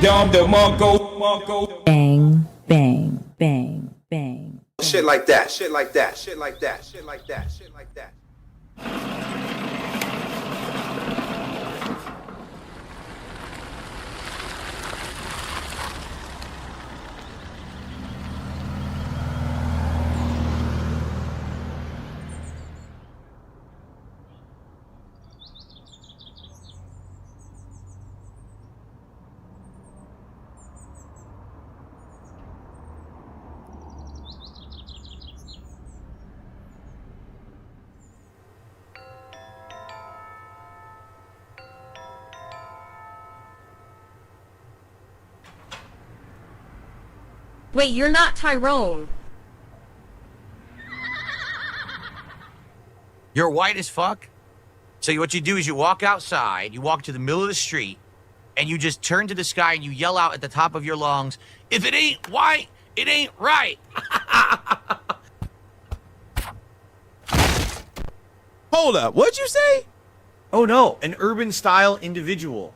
Dom the Monko. Bang, bang, bang, bang. Shit like that, shit like that, shit like that, shit like that, shit like that. Wait, you're not Tyrone. You're white as fuck? So what you do is you walk outside, you walk to the middle of the street, and you just turn to the sky and you yell out at the top of your lungs, if it ain't white, it ain't right. Hold up, what'd you say? Oh no, an urban style individual.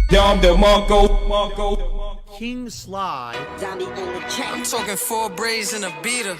Dom the Monko. King Sly. I'm talking 4 braids and a beater.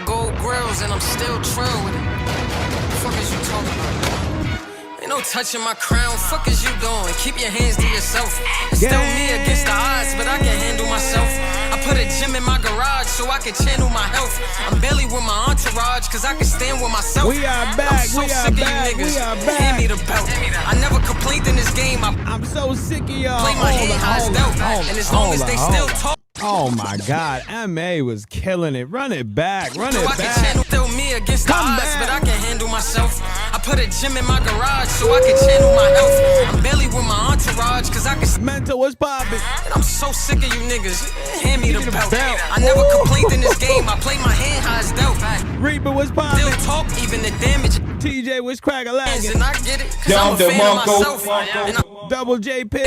Gold grills and I'm still trill with it. The fuck is you talking about? Ain't no touching my crown. Fuck is you doing? Keep your hands to yourself. It's still me against the odds, but I can handle myself. I put a gym in my garage so I can channel my health. I'm barely with my entourage cause I can stand with myself. We are back, I'm so we are sick back, of you niggas. we are back. Hand me the belt. I never complained in this game. I'm so sick of y'all. Play my hand high as dealt. And as long as they still talk. Oh my God, MA was killing it. Run it back, run it I can back. channel still me against the Come odds, back. but I can handle myself. I put a gym in my garage so I can channel my health. I'm barely with my entourage cause I can. Mental was popping. And I'm so sick of you niggas. Hand me the belt. I never complained in this game. I play my hand high as dealt. Reaper was popping. Still talk, even the damage. TJ was crack-a-lagging. And I get it, cause Dom I'm a the fan of Monko. myself. And Double J Pig.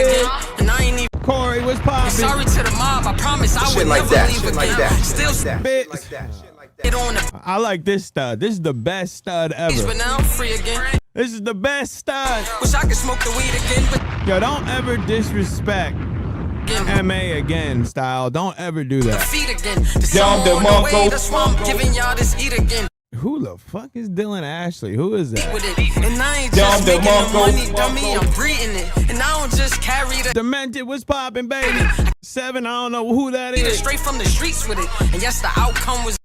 and I ain't even. Corey was popping. Sorry to the mob, I promise I Shit would like never that, leave shit again. like that, Still shit like that, Bitch. shit like that, shit like that. get on the I like this stud. This is the best stud beach, ever. but now I'm free again. This is the best stud. Wish I could smoke the weed again, but Yo, don't ever disrespect again. MA again, style. Don't ever do that. Feet again. The Dom summer the on the way, Monko. that's why I'm giving y'all this eat again. Who the fuck is Dylan Ashley? Who is that? With it. And I ain't Dom just the making the Monko. money, dummy, I'm breathing it. And I don't just carry the Demented was popping, baby. 7, I don't know who that beat it is. straight from the streets with it. And yes, the outcome was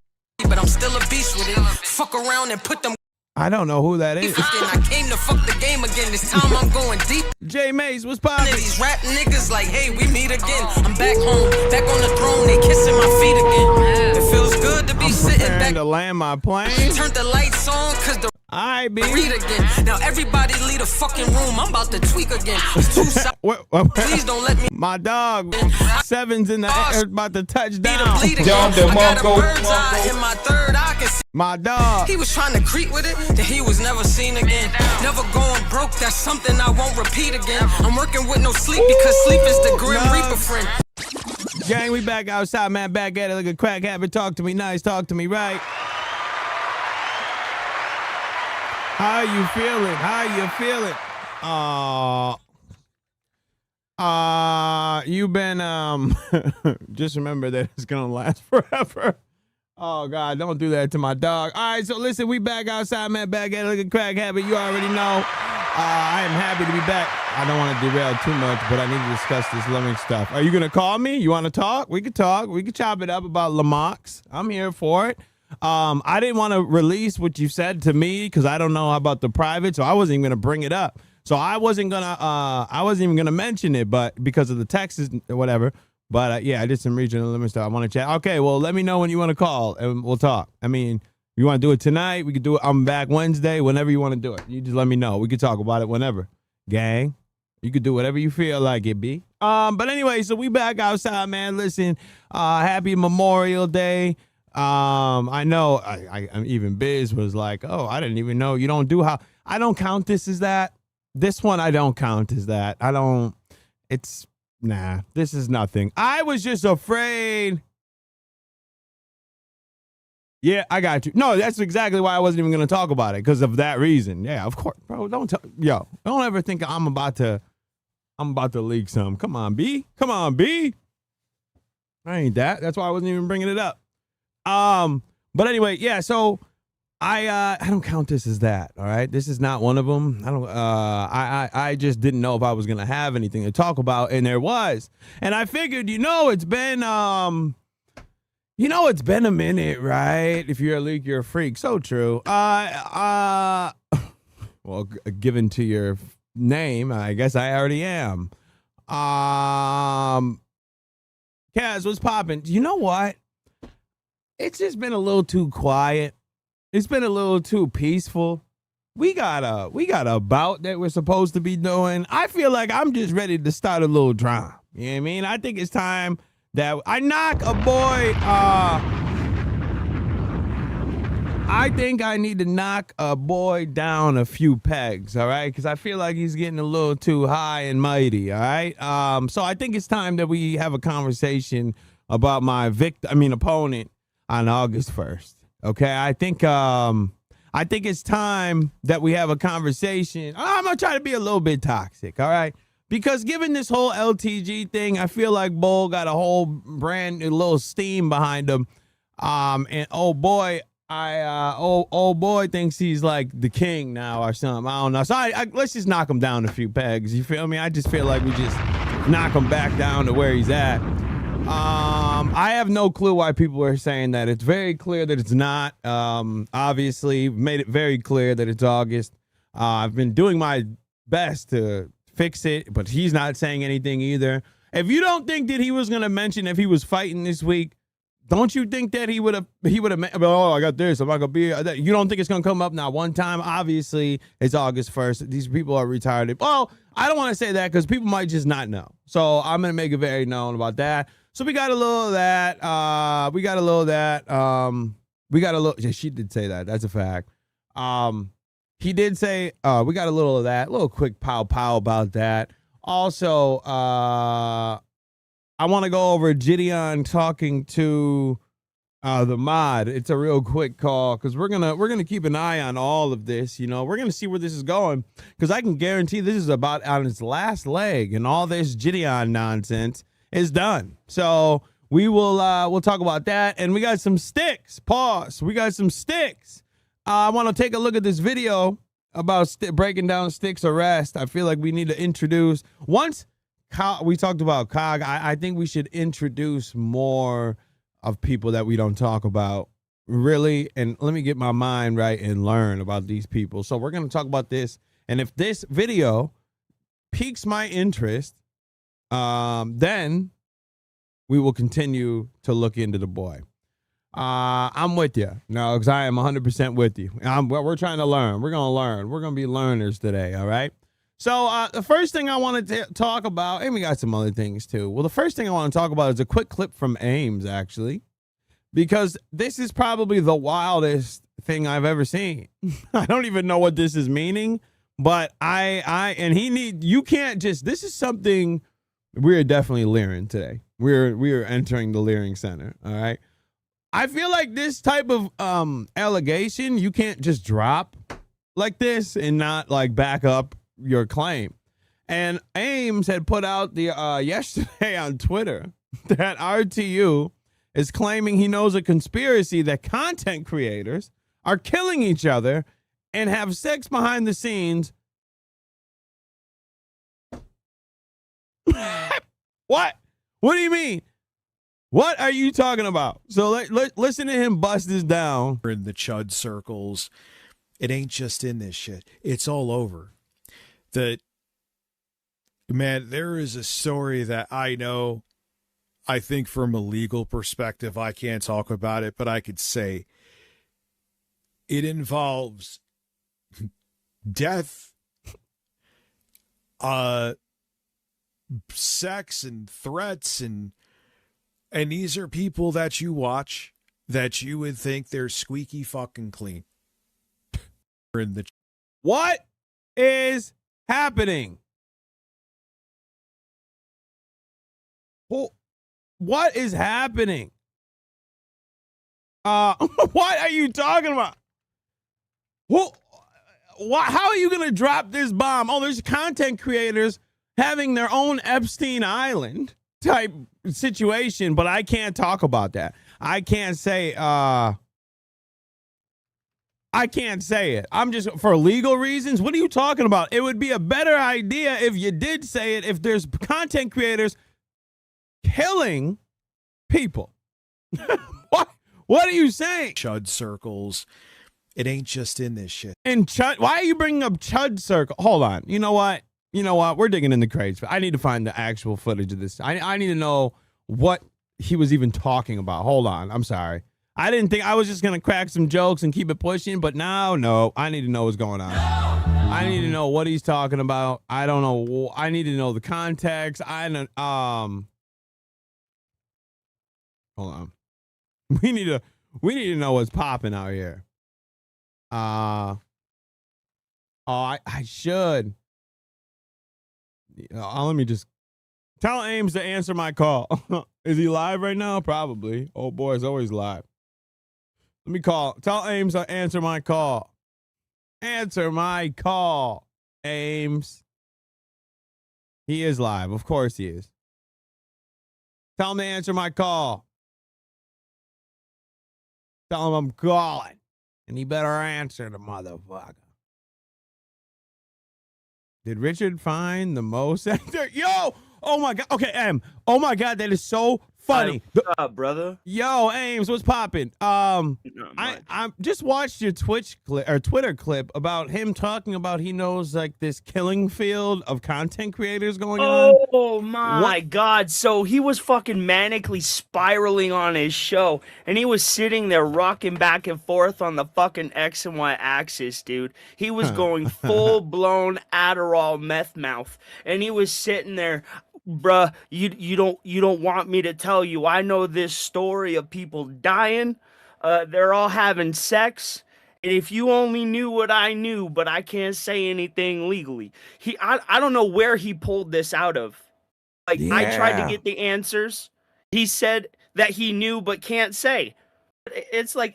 but I'm still a beast with it. Fuck around and put them I don't know who that is. I came to fuck the game again. This time I'm going deep. J Mace was into popping. these rap niggas like, hey, we meet again. I'm back home, back on the throne, they kissing my feet again. It feels good to be sitting Preparing back. to land my plane. Turn the lights on, cause the I be. read again. Now everybody leave the fucking room. I'm about to tweak again. It's too soft. Please don't let me My dog, 7's in the air, about to touch be the down. bleed again. Dom the I got a Monko. bird's eye in my third eye. Can see My dog. he was trying to creep with it, then he was never seen again. Never going broke, that's something I won't repeat again. I'm working with no sleep because sleep is the grim no. reaper friend. Gang, we back outside, man. Back at it. Look at crack habit. Talk to me nice. Talk to me right. How you feeling? How you feeling? You've been, just remember that it's gonna last forever. Oh, God, don't do that to my dog. All right, so listen, we back outside, man. Back at it. Look at crack habit. You already know. I am happy to be back. I don't want to derail too much, but I need to discuss this Lemming stuff. Are you going to call me? You want to talk? We could talk. We could chop it up about Lamox. I'm here for it. I didn't want to release what you said to me because I don't know about the private, so I wasn't even going to bring it up. So I wasn't even gonna mention it, but because of the Texas or whatever. But yeah, I did some regional limit stuff. I want to chat. Okay, well, let me know when you want to call and we'll talk. I mean, You want to do it tonight? We could do it. I'm back Wednesday. Whenever you want to do it, you just let me know. We could talk about it whenever. Gang, you could do whatever you feel like it be. But anyway, so we back outside, man. Listen, happy Memorial Day. I know I'm even Biz was like, oh, I didn't even know you don't do how. I don't count this as that. This one I don't count as that. This is nothing. I was just afraid. Yeah, I got you. No, that's exactly why I wasn't even going to talk about it, because of that reason. Yeah, of course, bro. Don't ever think I'm about to leak some. Come on, B. Come on, B. I ain't that. That's why I wasn't even bringing it up. But anyway, yeah. So I don't count this as that. All right, this is not one of them. I just didn't know if I was gonna have anything to talk about, and there was, and I figured, it's been it's been a minute, right? If you're a leak, you're a freak. So true. Well, given to your name, I guess I already am. Kaz, what's popping? You know what? It's just been a little too quiet. It's been a little too peaceful. We got a bout that we're supposed to be doing. I feel like I'm just ready to start a little drama. You know what I mean? I think it's time that I knock a boy. I think I need to knock a boy down a few pegs, all right? Because I feel like he's getting a little too high and mighty, all right? So I think it's time that we have a conversation about my opponent on August 1st. Okay, I think it's time that we have a conversation. I'm gonna try to be a little bit toxic, all right? Because given this whole LTG thing, I feel like Bull got a whole brand new little steam behind him. And old boy thinks he's like the king now or something. I don't know. So let's just knock him down a few pegs. You feel me? I just feel like we just knock him back down to where he's at. I have no clue why people are saying that. It's very clear that it's not. Obviously, made it very clear that it's August. I've been doing my best to fix it, but he's not saying anything either. If you don't think that he was going to mention if he was fighting this week, don't you think that he would have, oh, I got this, I'm not going to be, you don't think it's going to come up now one time? Obviously, it's August 1st. These people are retarded. Well, I don't want to say that because people might just not know. So I'm going to make it very known about that. So we got a little of that. Yeah, she did say that. That's a fact. He did say, we got a little of that. A little quick pow about that. Also, I want to go over Gideon talking to the mod. It's a real quick call because we're gonna keep an eye on all of this. We're gonna see where this is going, because I can guarantee this is about on its last leg, and all this Gideon nonsense is done. So we will we'll talk about that, and we got some STYX. Pause. We got some STYX. I want to take a look at this video about breaking down STYX arrest. I feel like we need to introduce, once we talked about COG, I think we should introduce more of people that we don't talk about, really. And let me get my mind right and learn about these people. So we're going to talk about this. And if this video piques my interest, then we will continue to look into the boy. I'm with you. No, because I am 100% with you. We're trying to learn. We're going to learn. We're going to be learners today, all right? So the first thing I want to talk about, and we got some other things too. Well, the first thing I want to talk about is a quick clip from Ames, actually, because this is probably the wildest thing I've ever seen. I don't even know what this is meaning, but you can't just, this is something we're definitely leering today. We're entering the leering center, all right? I feel like this type of allegation, you can't just drop like this and not like back up your claim. And Ames had put out the yesterday on Twitter that RTU is claiming he knows a conspiracy that content creators are killing each other and have sex behind the scenes. What? What do you mean? What are you talking about? So listen to him bust this down. In the chud circles, it ain't just in this shit. It's all over. Man, there is a story that I know, I think from a legal perspective, I can't talk about it, but I could say It involves death, sex and threats, and these are people that you watch that you would think they're squeaky fucking clean. In the What is happening? What is happening? What are you talking about? How are you going to drop this bomb? Oh, there's content creators having their own Epstein Island type situation, but I can't talk about that. I can't say it. I'm just, for legal reasons. What are you talking about? It would be a better idea if you did say it, if there's content creators killing people. What are you saying? Chud circles. It ain't just in this shit. And Chud, why are you bringing up Chud circle? Hold on. You know what? We're digging in the crates. I need to find the actual footage of this. I need to know what he was even talking about. Hold on. I'm sorry. I didn't think I was just going to crack some jokes and keep it pushing, but now, no. I need to know what's going on. I need to know what he's talking about. I don't know. I need to know the context. Hold on. We need to know what's popping out here. I should. Let me just tell Ames to answer my call. Is he live right now? Probably. Oh boy, it's always live. Let me call. Tell Ames to answer my call. Answer my call, Ames. He is live. Of course he is. Tell him to answer my call. Tell him I'm calling. And he better answer the motherfucker. Did Richard find the most? Yo! Oh my God. Okay, M. Oh my God, that is so funny. What's up, brother? Yo, Ames, what's popping? I just watched your Twitter clip about him talking about he knows like this killing field of content creators going on. Oh my God. So he was fucking manically spiraling on his show, and he was sitting there rocking back and forth on the fucking X and Y axis, dude. He was going full blown Adderall meth mouth, and he was sitting there. Bruh, you don't want me to tell you. I know this story of people dying. They're all having sex. And if you only knew what I knew, but I can't say anything legally. I don't know where he pulled this out of. Like, yeah. I tried to get the answers. He said that he knew but can't say. It's like,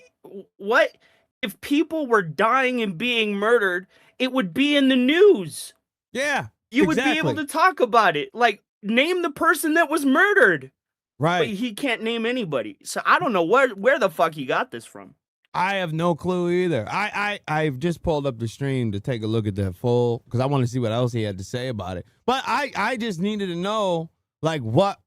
what? If people were dying and being murdered, it would be in the news. Yeah, you would be able to talk about it. Like, name the person that was murdered. Right. But he can't name anybody. So I don't know where the fuck he got this from. I have no clue either. I've just pulled up the stream to take a look at that full, because I want to see what else he had to say about it. But I just needed to know, like, what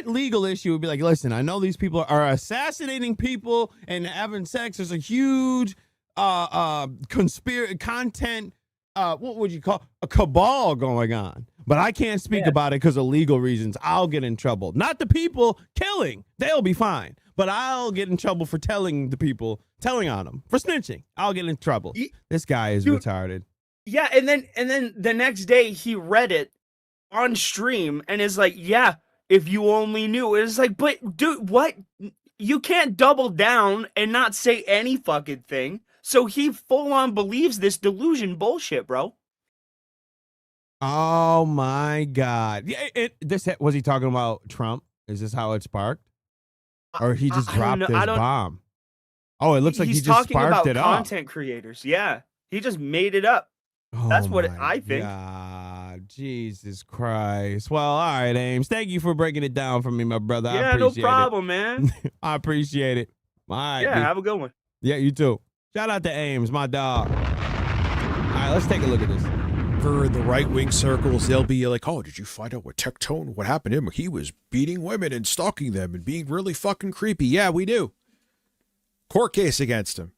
legal issue would be like, listen, I know these people are assassinating people and having sex. There's a huge content, what would you call, a cabal going on. But I can't speak about it because of legal reasons. I'll get in trouble. Not the people killing. They'll be fine. But I'll get in trouble for telling on them, for snitching. I'll get in trouble. This guy is retarded. Yeah, and then the next day he read it on stream and is like, yeah, if you only knew. It's like, but dude, what? You can't double down and not say any fucking thing. So he full on believes this delusion bullshit, bro. Oh my God! Yeah, was he talking about Trump? Is this how it sparked, or he just dropped this bomb? Oh, it looks like he just sparked it up. He's talking about content creators. Yeah, he just made it up. That's what I think. God, Jesus Christ! Well, all right, Ames. Thank you for breaking it down for me, my brother. Yeah, I appreciate no problem, man. I appreciate it. All right. Yeah, have a good one. Yeah, you too. Shout out to Ames, my dog. All right, let's take a look at this. For the right-wing circles, they'll be like, oh, did you find out what Tectone, what happened to him? He was beating women and stalking them and being really fucking creepy. Yeah, we do. Court case against him.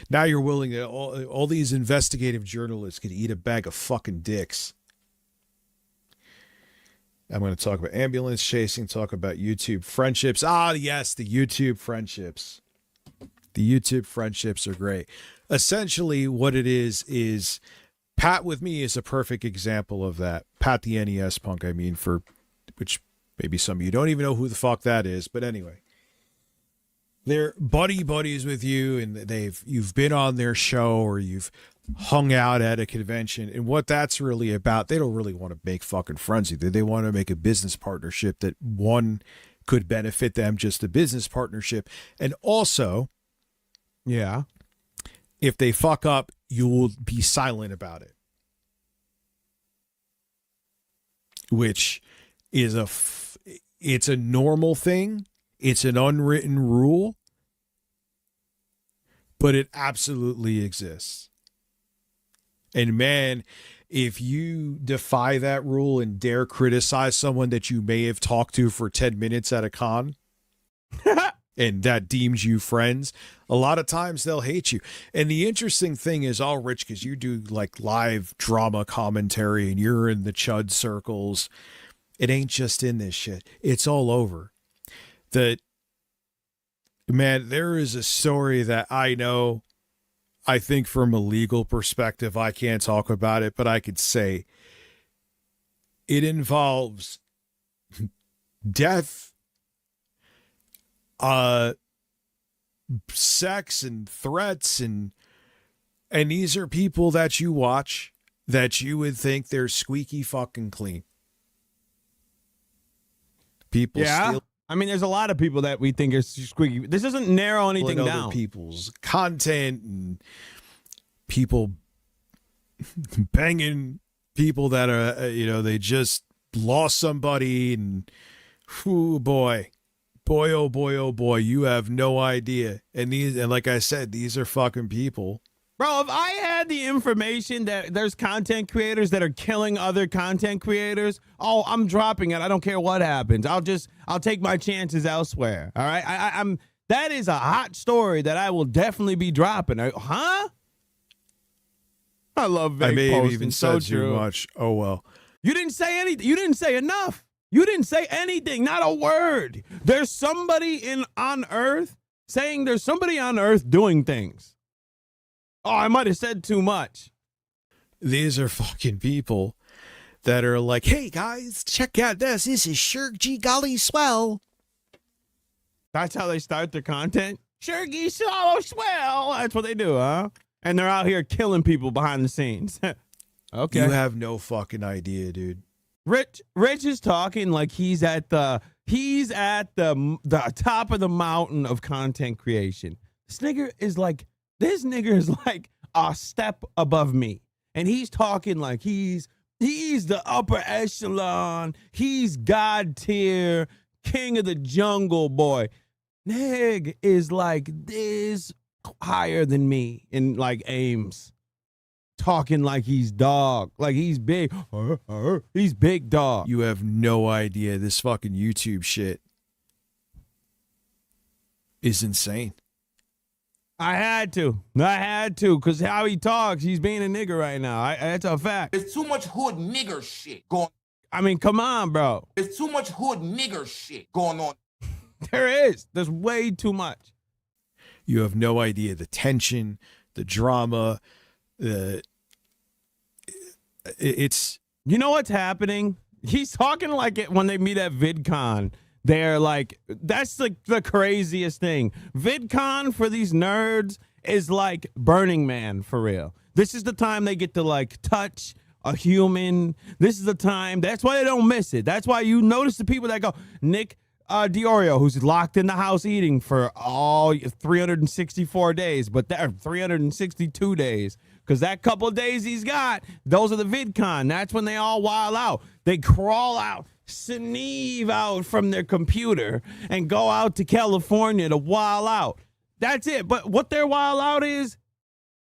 Now you're willing to, all these investigative journalists could eat a bag of fucking dicks. I'm going to talk about ambulance chasing, talk about YouTube friendships. Ah, yes, the YouTube friendships. The YouTube friendships are great. Essentially, what it is Pat with me is a perfect example of that. Pat the NES punk, I mean, for which maybe some of you don't even know who the fuck that is, but anyway. They're buddies with you, and you've been on their show or you've hung out at a convention, and what that's really about, they don't really want to make fucking friends either. They want to make a business partnership that one could benefit them, just a business partnership, and also, yeah, if they fuck up, you will be silent about it, which is it's a normal thing. It's an unwritten rule, but it absolutely exists. And man, if you defy that rule and dare criticize someone that you may have talked to for 10 minutes at a con, and that deems you friends, a lot of times they'll hate you. And the interesting thing is, all Rich, because you do like live drama commentary and you're in the chud circles, it ain't just in this shit. It's all over. That, man, there is a story that I know, I think from a legal perspective, I can't talk about it, but I could say it involves death, sex and threats, and these are people that you watch that you would think they're squeaky fucking clean. People steal. I mean, there's a lot of people that we think are squeaky. This doesn't narrow anything down. Other people's content and people banging people that are, they just lost somebody, and oh boy, oh boy, you have no idea. And like I said, these are fucking people. Bro, if I had the information that there's content creators that are killing other content creators, oh, I'm dropping it. I don't care what happens. I'll take my chances elsewhere. All right. I'm that is a hot story that I will definitely be dropping. Huh? I love vague I may have posting. even So said too true. much. Oh well. You didn't say anything. You didn't say enough. You didn't say anything. Not a word. There's somebody on Earth saying there's somebody on Earth doing things. Oh, I might have said too much. These are fucking people that are like, hey guys, check out this. This is sure gee golly swell. That's how they start their content? Sure gee swallow swell. That's what they do, huh? And they're out here killing people behind the scenes. Okay. You have no fucking idea, dude. Rich is talking like he's at the top of the mountain of content creation. This nigga is like a step above me. And he's talking like he's the upper echelon. He's God tier, king of the jungle, boy. Nig is like this higher than me in like aims. Talking like he's dog, like he's big. He's big dog. You have no idea. This fucking YouTube shit is insane. I had to, because how he talks, he's being a nigger right now. That's a fact. There's too much hood nigger shit going. I mean, come on, bro. There's too much hood nigger shit going on. There's way too much. You have no idea the tension, the drama, it's. You know what's happening? He's talking like it when they meet at VidCon. They're like, that's the craziest thing. VidCon for these nerds is like Burning Man for real. This is the time they get to like touch a human. This is the time. That's why they don't miss it. That's why you notice the people that go, Nick Diorio, who's locked in the house eating for all 364 days, but there 362 days. Because that couple of days he's got, those are the VidCon. That's when they all wild out. They crawl out, sneeve out from their computer, and go out to California to wild out. That's it. But what their wild out is,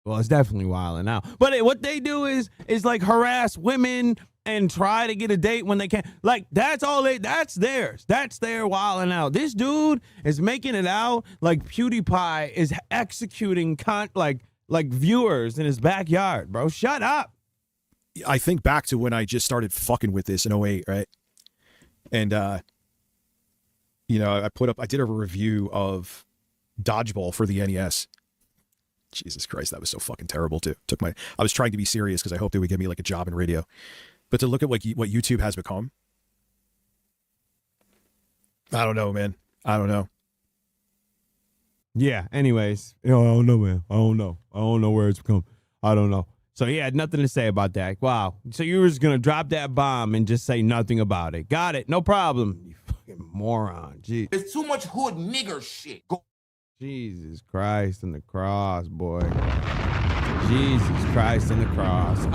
well, it's definitely wilding out. But what they do is like harass women and try to get a date when they can't. Like, that's theirs. That's their wilding out. This dude is making it out like PewDiePie is executing like viewers in his backyard, bro. Shut up. I think back to when I just started fucking with this in 08, right? And, I did a review of Dodgeball for the NES. Jesus Christ, that was so fucking terrible too. I was trying to be serious because I hoped they would give me like a job in radio. But to look at what YouTube has become, I don't know, man. I don't know. Yeah, anyways. I don't know, man. I don't know where it's become. I don't know. So he had nothing to say about that. Wow. So you were just going to drop that bomb and just say nothing about it. Got it. No problem. You fucking moron. Jeez. There's too much hood nigger shit. Jesus Christ and the cross, boy. Jesus Christ and the cross.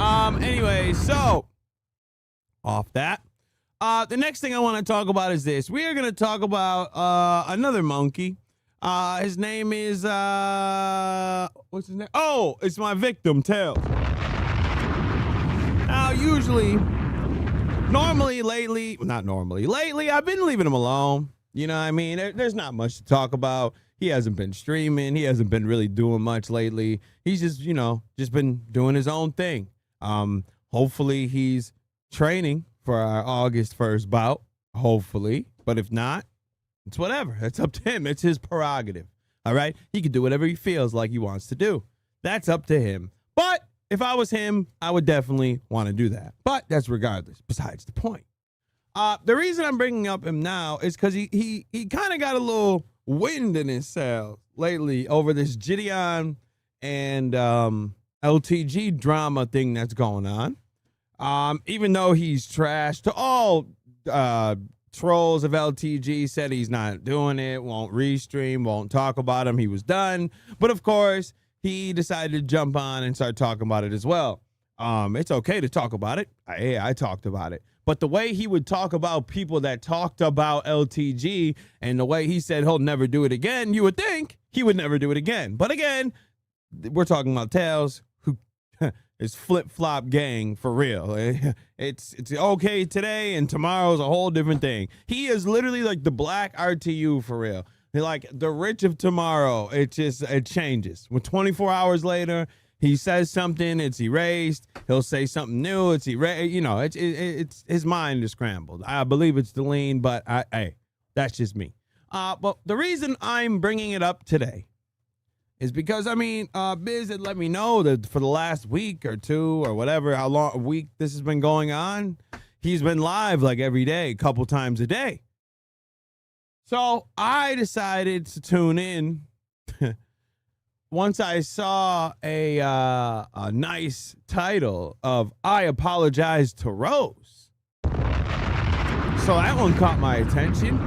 Anyway, so off that. The next thing I want to talk about is this. We are going to talk about another monkey. His name is what's his name? Oh, it's my victim, Tails. Now, lately, I've been leaving him alone. You know what I mean? There's not much to talk about. He hasn't been streaming. He hasn't been really doing much lately. He's just, just been doing his own thing. Hopefully he's training for our August 1st bout. Hopefully. But if not, it's whatever. It's up to him. It's his prerogative. All right? He can do whatever he feels like he wants to do. That's up to him. But if I was him, I would definitely want to do that. But that's regardless. Besides the point. The reason I'm bringing up him now is because he kind of got a little wind in his sails lately over this Gideon and LTG drama thing that's going on. Even though he's trash to all trolls of LTG, said he's not doing it, won't restream, won't talk about him, he was done. But of course, he decided to jump on and start talking about it as well. It's okay to talk about it. I talked about it. But the way he would talk about people that talked about LTG and the way he said he'll never do it again, you would think he would never do it again. But again, we're talking about Tails, who is flip-flop gang for real. It's okay today and tomorrow's a whole different thing. He is literally like the black RTU for real. Like the rich of tomorrow. It changes. When 24 hours later, he says something, it's erased. He'll say something new, it's erased. It's his mind is scrambled. I believe it's the lean, but hey, that's just me. But the reason I'm bringing it up today is because, Biz had let me know that for the last week or two or whatever, how long a week this has been going on, he's been live like every day, a couple times a day. So I decided to tune in once I saw a nice title of I Apologize to Rose. So that one caught my attention.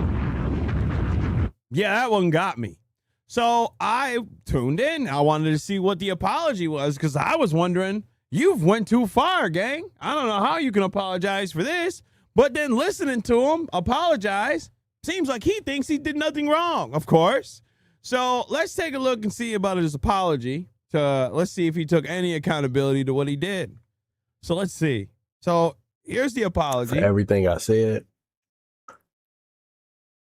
Yeah, that one got me. So I tuned in. I wanted to see what the apology was because I was wondering, you've went too far, gang. I don't know how you can apologize for this. But then listening to him apologize, seems like he thinks he did nothing wrong, of course. So let's take a look and see about his apology. Let's see if he took any accountability to what he did. So let's see. So here's the apology. For everything I said,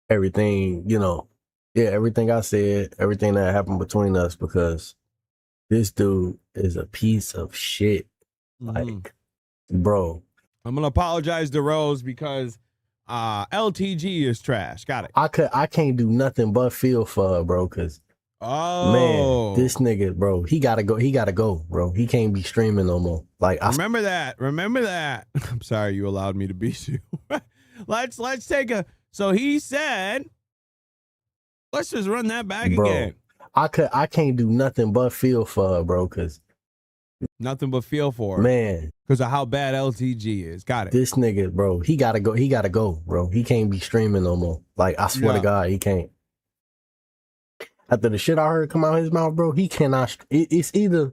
everything I said, everything that happened between us, because this dude is a piece of shit. Like, bro. I'm going to apologize to Rose because LTG is trash. Got it. I can't do nothing but feel for her, bro, because man, this nigga, bro, he gotta go, bro. He can't be streaming no more. Like, remember that. I'm sorry you allowed me to beat you. Let's take a. So he said, let's just run that back again. I can't do nothing but feel for her, bro, because nothing but feel for her, man, because of how bad LTG is. Got it. This nigga, bro, he gotta go, bro. He can't be streaming no more. Like, I swear to God, he can't. After the shit I heard come out of his mouth, bro, he cannot. It's either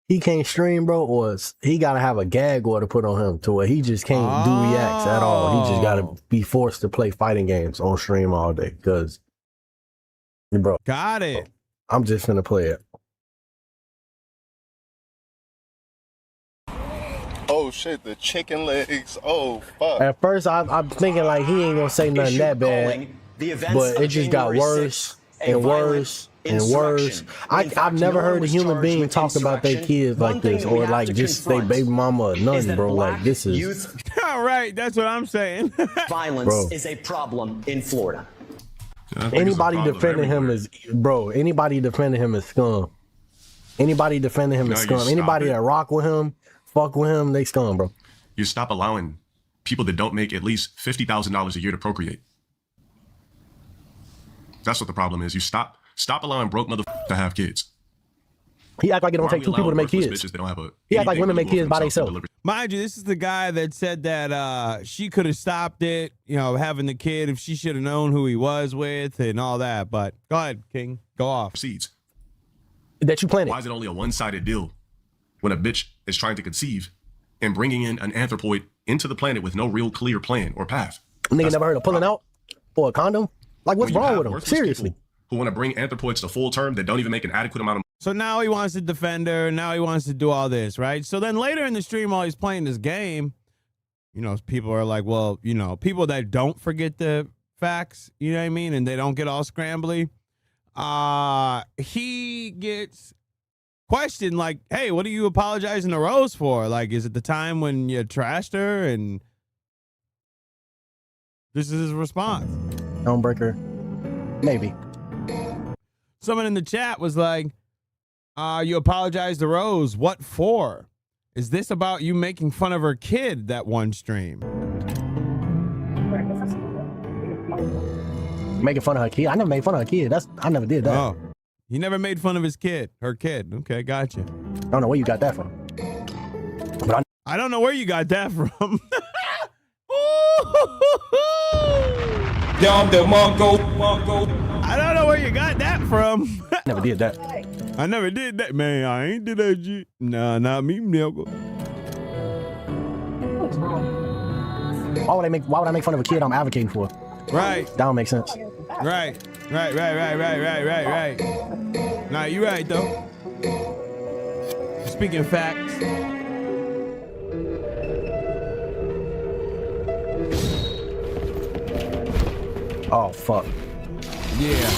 he can't stream, bro, or he gotta have a gag order put on him to where he just can't do reacts at all. He just gotta be forced to play fighting games on stream all day. Cause, bro, got it. I'm just finna play it. Oh shit, the chicken legs. Oh fuck. At first, I'm thinking like he ain't gonna say nothing that bad, but it just got worse and worse and worse. I've never heard a human being talk about their kids like this, or like just their baby mama or nothing, bro. Like, this is all right. That's what I'm saying. Violence is a problem in Florida. Anybody defending him is, bro, anybody defending him is scum. Anybody defending him is scum. Anybody that rock with him, fuck with him, they scum, bro. You stop allowing people that don't make at least $50,000 a year to procreate. That's what the problem is. You stop allowing broke motherfuckers to have kids. He act like it don't take two people to make kids. He act like women make kids by themselves. Mind you, this is the guy that said that she could have stopped it, you know, having the kid if she should have known who he was with and all that. But go ahead, King. Go off. Seeds. That you planted. Why is it only a one-sided deal when a bitch is trying to conceive and bringing in an anthropoid into the planet with no real clear plan or path? Nigga never heard of pulling out or a condom? Like, what's wrong with him? Seriously. Who want to bring anthropoids to full term that don't even make an adequate amount of. So now he wants to defend her. Now he wants to do all this, right? So then later in the stream, while he's playing this game, you know, people are like, well, you know, people that don't forget the facts, you know what I mean? And they don't get all scrambly. He gets questioned like, hey, what are you apologizing to Rose for? Like, is it the time when you trashed her? And this is his response. Stonebreaker. Maybe. Someone in the chat was like, you apologize to Rose. What for? Is this about you making fun of her kid that one stream? Making fun of her kid? I never made fun of her kid. I never did that. Oh, he never made fun of his kid, her kid. Okay, gotcha. I don't know where you got that from. But I don't know where you got that from. I don't know where you got that from. Never did that. I never did that, man. I ain't did that shit. Nah, not me, nigga. Why would I make fun of a kid I'm advocating for? Right. That don't make sense. Right. Nah, you right though. Speaking facts. Oh fuck. Yeah.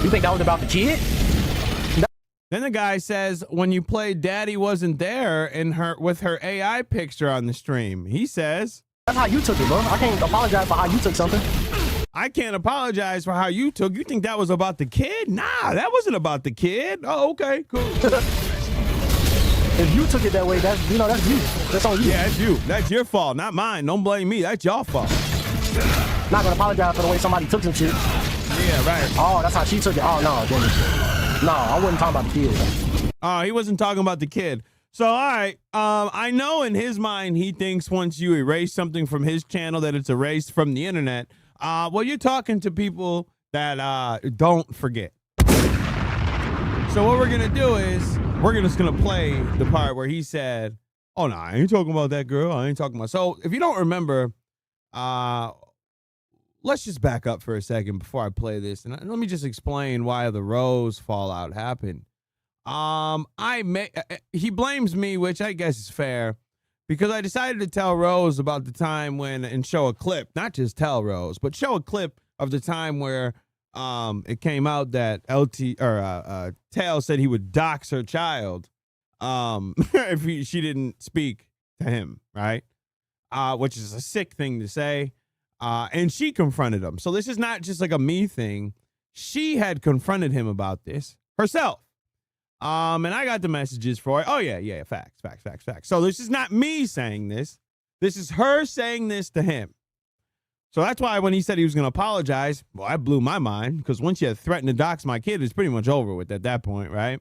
You think that was about the kid? Then the guy says, when you played Daddy Wasn't There with her AI picture on the stream, he says, that's how you took it, bro. I can't apologize for how you took something. I can't apologize for how you took. You think that was about the kid? Nah, that wasn't about the kid. Oh, okay, cool. If you took it that way, that's you. That's on you. Yeah, that's you. That's your fault, not mine. Don't blame me. That's your fault. Not gonna apologize for the way somebody took some shit. Yeah, right. Oh, that's how she took it. Oh no, I wasn't talking about the kid. Oh, he wasn't talking about the kid. So, all right, I know in his mind he thinks once you erase something from his channel that it's erased from the internet. Well, you're talking to people that don't forget. So what we're going to do is we're just going to play the part where he said, oh, no, I ain't talking about that girl. I ain't talking about. So if you don't remember, let's just back up for a second before I play this. And let me just explain why the Rose fallout happened. He blames me, which I guess is fair, because I decided to tell Rose about the time and show a clip, not just tell Rose, but show a clip of the time where it came out that Tail said he would dox her child if she didn't speak to him, right? Which is a sick thing to say. And she confronted him. So this is not just like a me thing. She had confronted him about this herself. And I got the messages for it. Oh, yeah, facts. So this is not me saying this. This is her saying this to him. So that's why when he said he was going to apologize, well, I blew my mind, because once you threaten to dox my kid, it's pretty much over with at that point, right?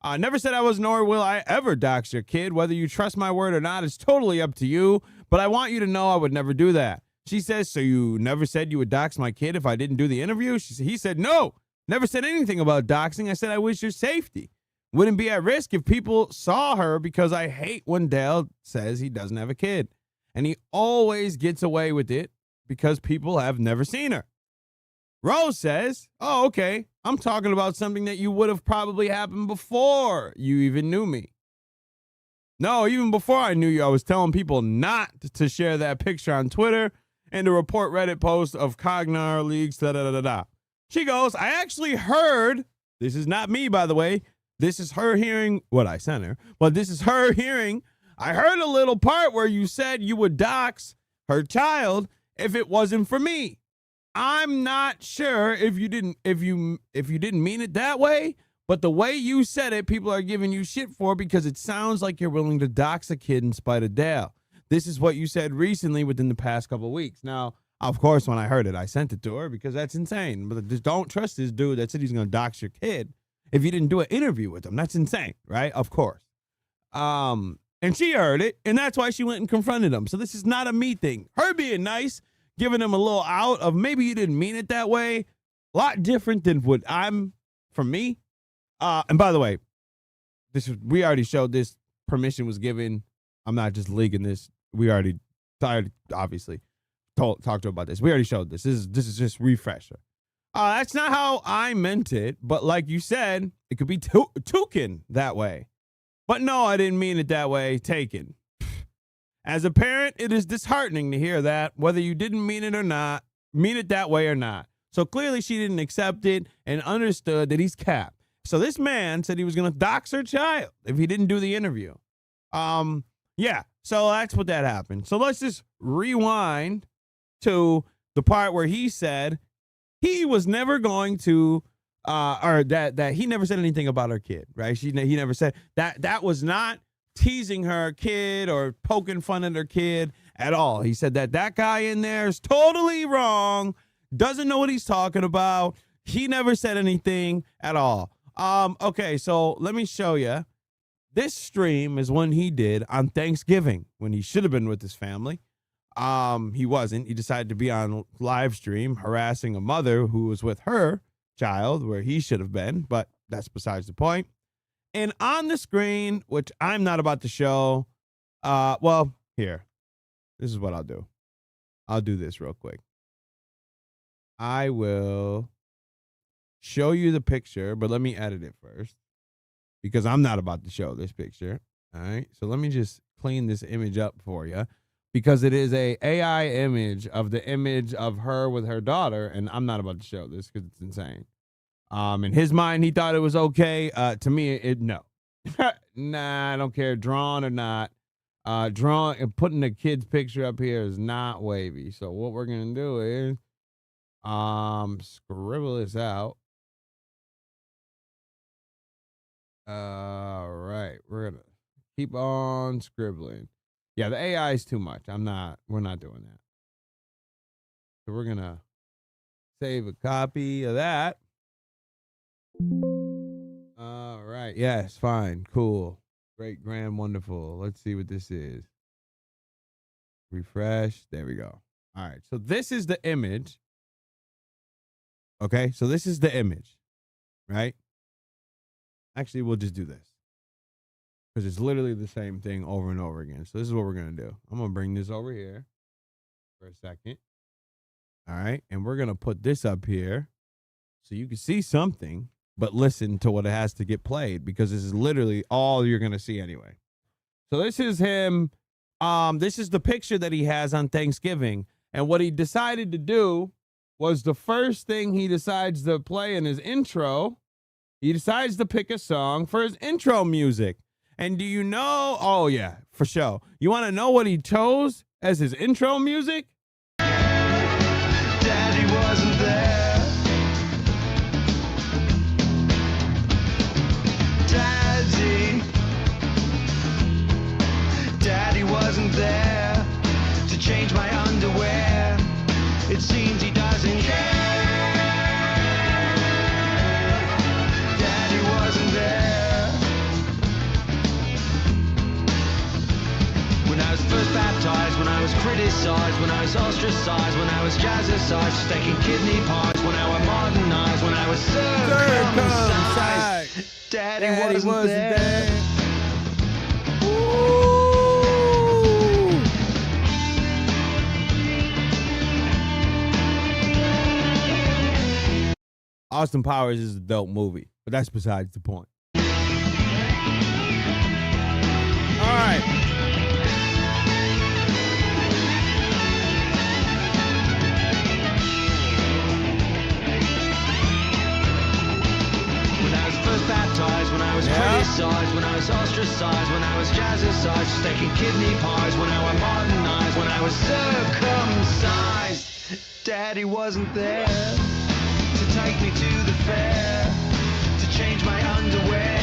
I never said I was, nor will I ever dox your kid. Whether you trust my word or not is totally up to you, but I want you to know I would never do that. She says, so you never said you would dox my kid if I didn't do the interview? He said, no, never said anything about doxing. I said, I wish your safety wouldn't be at risk if people saw her, because I hate when Dale says he doesn't have a kid. And he always gets away with it because people have never seen her. Rose says, oh, okay, I'm talking about something that you would have probably happened before you even knew me. No, even before I knew you, I was telling people not to share that picture on Twitter and to report Reddit posts of Cognar leaks, da-da-da-da-da. She goes, I actually heard, this is not me, by the way, this is her hearing what I sent her, but this is her hearing. I heard a little part where you said you would dox her child if it wasn't for me. I'm not sure if you didn't mean it that way, but the way you said it, people are giving you shit for because it sounds like you're willing to dox a kid in spite of Dale. This is what you said recently within the past couple of weeks. Now, of course, when I heard it, I sent it to her because that's insane. But just don't trust this dude that said he's going to dox your kid if you didn't do an interview with him. That's insane, right? Of course. And she heard it, and that's why she went and confronted him. So this is not a me thing. Her being nice, giving him a little out of maybe you didn't mean it that way, a lot different than what I'm, from me. And by the way, we already showed this. Permission was given. I'm not just leaking this. We already, obviously, talked to her about this. We already showed this. This is just refresher. That's not how I meant it, but like you said, it could be taken that way. But no, I didn't mean it that way, taken. As a parent, it is disheartening to hear that, whether you didn't mean it or not, mean it that way or not. So clearly she didn't accept it and understood that he's capped. So this man said he was going to dox her child if he didn't do the interview. Yeah, so that's what that happened. So let's just rewind to the part where he said he was never going to or that he never said anything about her kid, right? He never said that was not teasing her kid or poking fun at her kid at all. He said that guy in there is totally wrong, doesn't know what he's talking about. He never said anything at all. Okay, so let me show you. This stream is one he did on Thanksgiving when he should have been with his family. He wasn't. He decided to be on live stream harassing a mother who was with her child where he should have been, but that's besides the point. And on the screen, which I'm not about to show, well, here, this is what I'll do. I'll do this real quick. I will show you the picture, but let me edit it first because I'm not about to show this picture. All right. So let me just clean this image up for you because it is a AI image of the image of her with her daughter. And I'm not about to show this because it's insane. In his mind, he thought it was okay. To me, no. Nah, I don't care. Drawn or not. Drawing and putting the kid's picture up here is not wavy. So what we're going to do is scribble this out. All right, we're gonna keep on scribbling. Yeah, the AI is too much. We're not doing that. So we're gonna save a copy of that. All right, yes, fine, cool, great, grand, wonderful. Let's see what this is. Refresh, there we go. All right, so this is the image. Okay, so this is the image, right? Actually, we'll just do this because it's literally the same thing over and over again. So this is what we're going to do. I'm going to bring this over here for a second. All right. And we're going to put this up here so you can see something, but listen to what it has to get played because this is literally all you're going to see anyway. So this is him. This is the picture that he has on Thanksgiving. And what he decided to do was the first thing he decides to play in his intro. He decides to pick a song for his intro music. And do you know? Oh, yeah, for sure. You want to know what he chose as his intro music? Daddy wasn't there. Daddy wasn't there to change my underwear. It seems he doesn't care. When I was first baptized, when I was criticized, when I was ostracized, when I was jazzercised, steaking kidney pies, when I was modernized, when I was circumcised, Daddy wasn't there. Austin Powers is a dope movie, but that's besides the point. All right. When I was first baptized, when I was criticized, when I was ostracized, when I was jazzercised, steaking kidney pies, when I was modernized, when I was circumcised. Daddy wasn't there to take me to the fair, to change my underwear.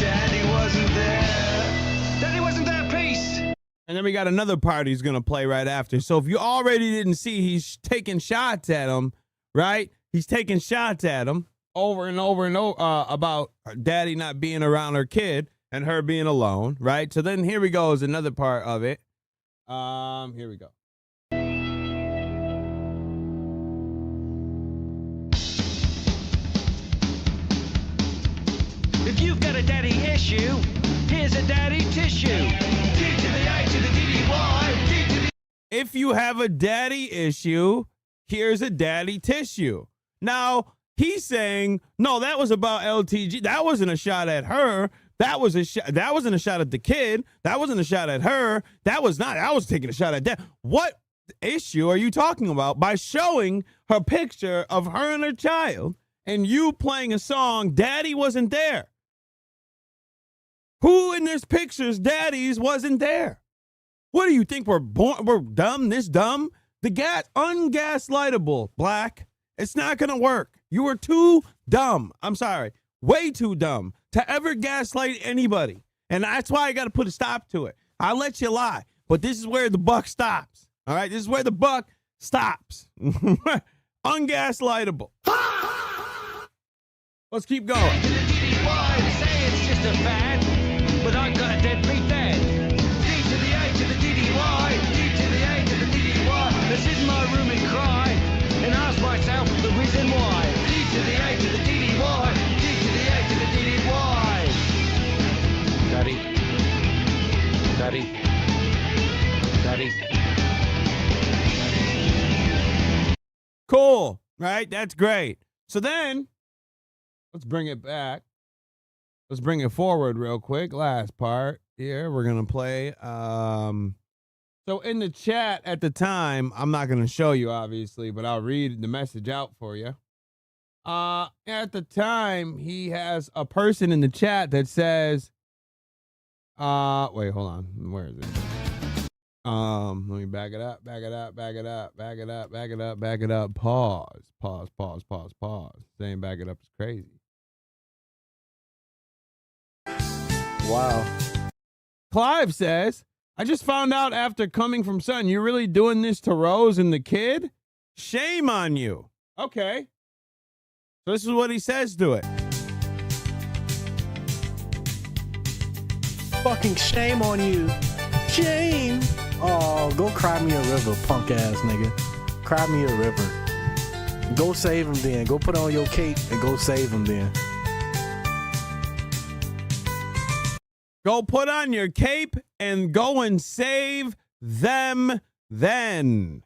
Daddy wasn't there. Daddy wasn't there, peace. And then we got another part he's going to play right after. So if you already didn't see, he's taking shots at him, right? He's taking shots at him over and over and over about Daddy not being around her kid and her being alone, right? So then here we go is another part of it. Here we go. If you've got a daddy issue, here's a daddy tissue. D to the I to the DDY. D to the... If you have a daddy issue, here's a daddy tissue. Now, he's saying, no, that was about LTG. That wasn't a shot at her. That was that wasn't a shot at the kid. That wasn't a shot at her. That was not. I was taking a shot at that. What issue are you talking about by showing her picture of her and her child and you playing a song, Daddy wasn't there? Who in this picture's daddies wasn't there? What do you think, we're dumb, this dumb? The ungaslightable, Black. It's not going to work. You are too dumb. I'm sorry. Way too dumb to ever gaslight anybody. And that's why I got to put a stop to it. I'll let you lie, but this is where the buck stops. All right? This is where the buck stops. Ungaslightable. Let's keep going. Say it's just a fad, but I've got a deadbeat dad. D to the A to the DDY. D to the A to the DDY. Let's sit in my room and cry and ask myself the reason why. D to the A to the DDY. D to the A to the DDY. Daddy. Daddy. Daddy. Cool, right? That's great. So then, let's bring it back. Let's bring it forward real quick. Last part here, we're going to play. So in the chat at the time, I'm not going to show you, obviously, but I'll read the message out for you. At the time, he has a person in the chat that says, wait, hold on. Where is it? Let me back it up. Pause. Saying back it up is crazy. Wow. Clive says, I just found out after coming from Sun, you're really doing this to Rose and the kid? Shame on you. Okay. So this is what he says to it. Fucking shame on you. Shame. Oh, go cry me a river, punk ass nigga. Cry me a river. Go save him then. Go put on your cape and go save him then. Go put on your cape and go and save them then.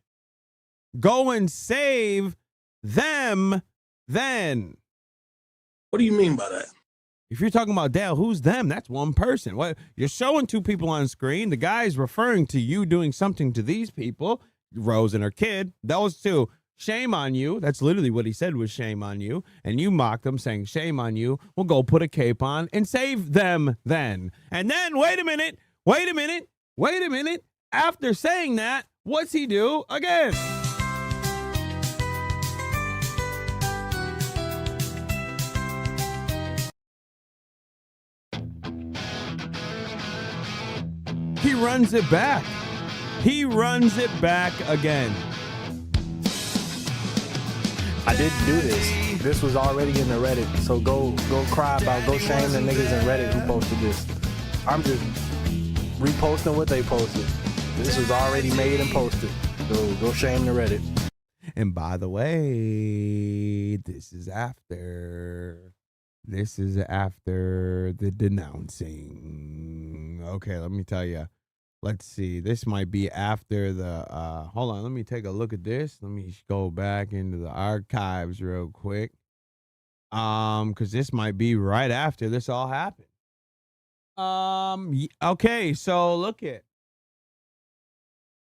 Go and save them then. What do you mean by that? If you're talking about Dale, who's them? That's one person. What, you're showing two people on screen. The guy's referring to you doing something to these people, Rose and her kid. Those two. Shame on you. That's literally what he said was shame on you. And you mocked them saying shame on you. Well, go put a cape on and save them then. And then, wait a minute. After saying that, what's he do again? He runs it back. He runs it back again. I didn't do this. This was already in the Reddit. So go cry about, go shame the niggas in Reddit who posted this. I'm just reposting what they posted. This was already made and posted. So go shame the Reddit. And by the way, this is after the denouncing. Okay, let me tell you. Let's see. This might be after the hold on, let me take a look at this. Let me go back into the archives real quick. Cuz this might be right after this all happened. Okay, so look at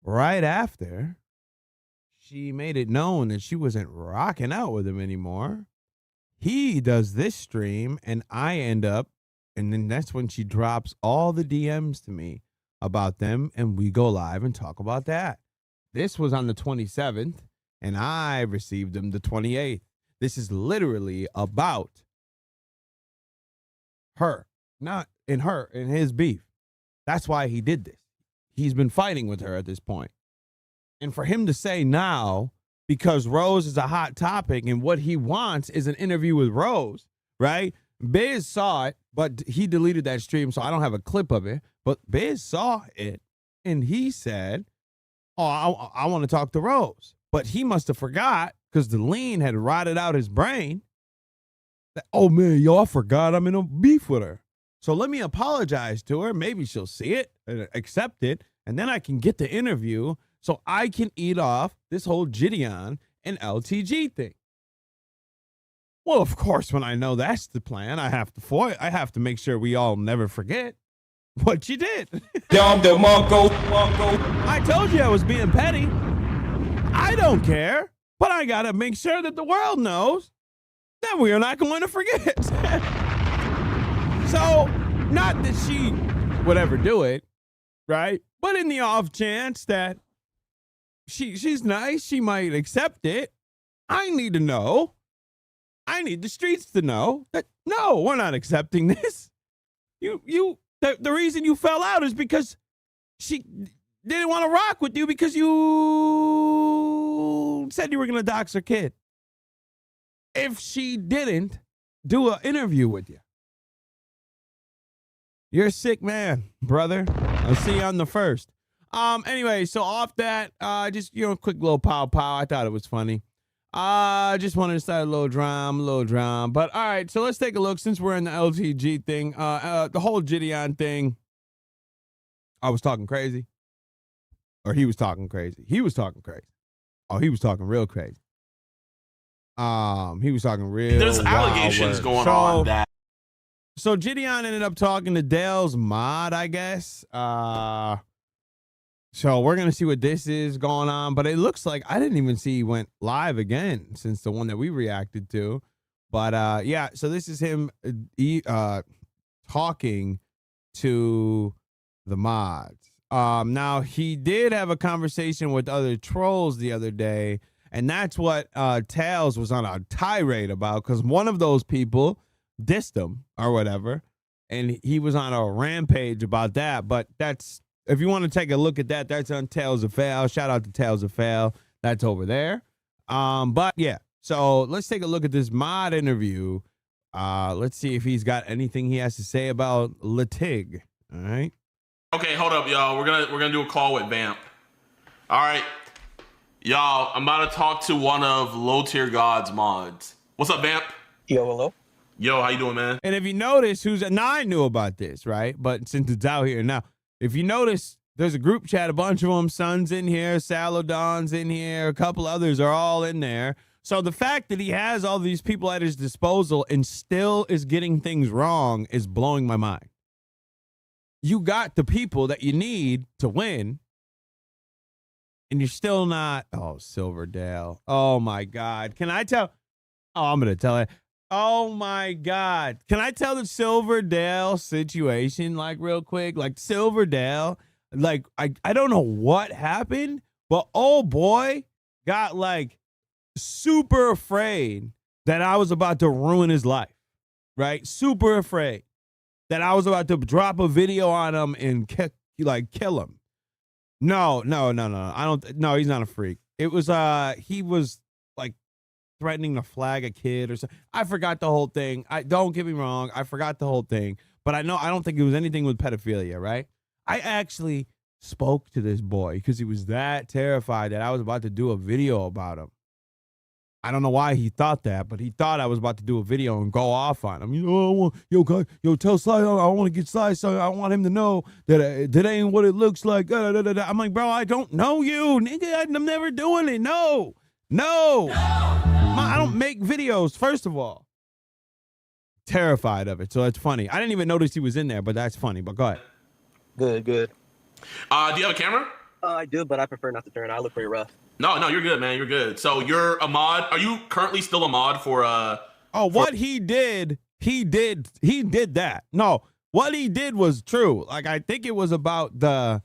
right after she made it known that she wasn't rocking out with him anymore. He does this stream and I end up, and then that's when she drops all the DMs to me about them, and we go live and talk about that. This was on the 27th. and I received them the 28th. This is literally about her, not in his beef. That's why he did this. He's been fighting with her at this point. And for him to say now, because Rose is a hot topic and what he wants is an interview with Rose, right? Biz saw it, but he deleted that stream, so I don't have a clip of it. But Biz saw it, and he said, oh, I want to talk to Rose. But he must have forgot, because the lean had rotted out his brain, that, oh, man, yo, I forgot I'm in a beef with her. So let me apologize to her. Maybe she'll see it, accept it, and then I can get the interview so I can eat off this whole Gideon and LTG thing. Well, of course, when I know that's the plan, I have to make sure we all never forget what you did. I told you I was being petty. I don't care, but I got to make sure that the world knows that we are not going to forget. So, not that she would ever do it, right? But in the off chance that she's nice, she might accept it. I need to know. I need the streets to know that, no, we're not accepting this. The reason you fell out is because she didn't want to rock with you because you said you were going to dox her kid. If she didn't do an interview with you, you're a sick man, brother. I'll see you on the 1st. Anyway, so off that, just, quick little pow. I thought it was funny. Just wanted to start a little drama. But all right, so let's take a look since we're in the LTG thing. The whole Gideon thing. I was talking crazy. Or he was talking crazy. He was talking crazy. Oh, he was talking real crazy. He was talking real. There's allegations going on that. So Gideon ended up talking to Dale's mod, I guess. So we're going to see what this is going on. But it looks like I didn't even see he went live again since the one that we reacted to. But yeah, so this is him talking to the mods. Now, he did have a conversation with other trolls the other day. And that's what Tails was on a tirade about, because one of those people dissed him or whatever. And he was on a rampage about that. But that's, if you want to take a look at that, that's on Tales of Fail. Shout out to Tales of Fail. That's over there. But yeah, so let's take a look at this mod interview. Let's see if he's got anything he has to say about Latig. All right. Okay, hold up, y'all. We're gonna do a call with Vamp. All right, y'all. I'm about to talk to one of Low Tier God's mods. What's up, Vamp? Yo, hello. Yo, how you doing, man? And if you notice, now I knew about this, right? But since it's out here now, if you notice, there's a group chat, a bunch of them, Sun's in here, Salodon's in here, a couple others are all in there. So the fact that he has all these people at his disposal and still is getting things wrong is blowing my mind. You got the people that you need to win, and you're still not. Oh, Silverdale. Oh, my God. Can I tell? Oh, I'm going to tell it. Oh, my God. Can I tell the Silverdale situation, like, real quick? Like, Silverdale, like, I don't know what happened, but oh, boy, got, like, super afraid that I was about to ruin his life, right? Super afraid that I was about to drop a video on him and kill him. No. No, he's not a freak. It was, he was like threatening to flag a kid or something. I forgot the whole thing. Don't get me wrong. I forgot the whole thing, but I don't think it was anything with pedophilia, right? I actually spoke to this boy because he was that terrified that I was about to do a video about him. I don't know why he thought that, but he thought I was about to do a video and go off on him. Tell Sly, I want to get Sly, so I want him to know that that ain't what it looks like. I'm like, bro, I don't know you, nigga. I'm never doing it. No. I don't make videos, first of all. Terrified of it, so that's funny. I didn't even notice he was in there, but that's funny. But go ahead. Good. Do you have a camera? I do, but I prefer not to turn. I look pretty rough. No, you're good, man. You're good. So you're a mod. Are you currently still a mod for what he did that. No, what he did was true. Like, I think it was about the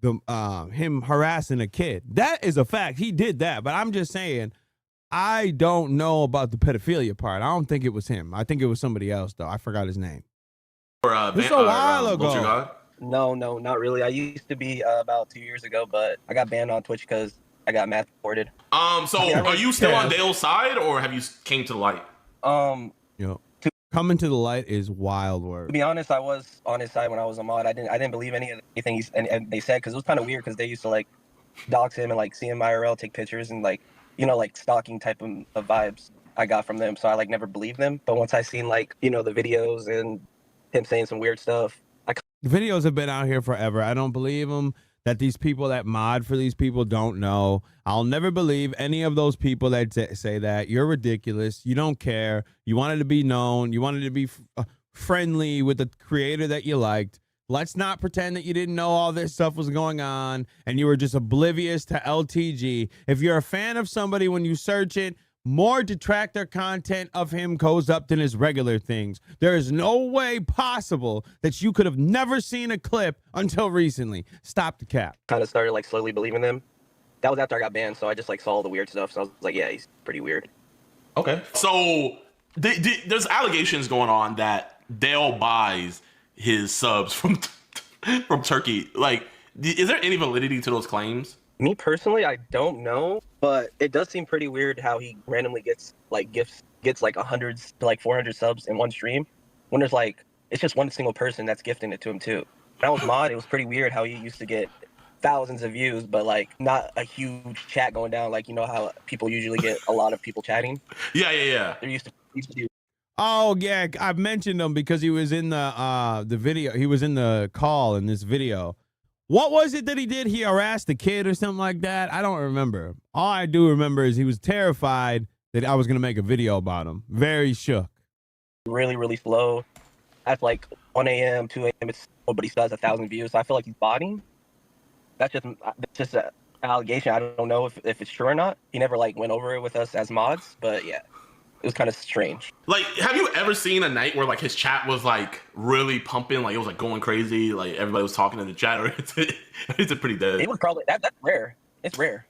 him harassing a kid. That is a fact. He did that. But I'm just saying, I don't know about the pedophilia part. I don't think it was him. I think it was somebody else, though. I forgot his name. This a while ago. No, not really. I used to be about 2 years ago, but I got banned on Twitch because I got math reported. So are you still on Dale's side, or have you came to the light? Coming to the light is wild work. To be honest, I was on his side when I was a mod. I didn't believe anything and they said, because it was kind of weird because they used to like dox him and like see him IRL, take pictures, and like, you know, like stalking type of vibes I got from them. So I like never believed them. But once I seen like, you know, the videos and him saying some weird stuff, the videos have been out here forever. I don't believe them. That these people that mod for these people don't know. I'll never believe any of those people that say that. You're ridiculous. You don't care. You wanted to be known. You wanted to be friendly with the creator that you liked. Let's not pretend that you didn't know all this stuff was going on and you were just oblivious to LTG. If you're a fan of somebody, when you search it, more detractor content of him goes up than his regular things. There is no way possible that you could have never seen a clip until recently. Stop the cap. Kind of started like slowly believing them. That was after I got banned, so I just like saw all the weird stuff. So I was like, yeah, he's pretty weird. Okay. So there's allegations going on that Dale buys his subs from Turkey. Like, is there any validity to those claims? Me personally, I don't know, but it does seem pretty weird how he randomly gets like gets like 100 to like 400 subs in one stream, when there's like, it's just one single person that's gifting it to him too. When I was mod, it was pretty weird how he used to get thousands of views, but like not a huge chat going down. Like, you know how people usually get a lot of people chatting? Yeah. There used to be. Oh yeah, I've mentioned him because he was in the video. He was in the call in this video. What was it that he did? He harassed a kid or something like that? I don't remember. All I do remember is he was terrified that I was going to make a video about him. Very shook. Really, really slow. At like 1 a.m., 2 a.m., it's slow, but he still has 1,000 views. So I feel like he's botting. That's just an allegation. I don't know if it's true or not. He never like went over it with us as mods, but yeah. It was kind of strange. Like, have you ever seen a night where like his chat was like really pumping, like it was like going crazy, like everybody was talking in the chat, or is it pretty dead? It was probably that's rare. It's rare.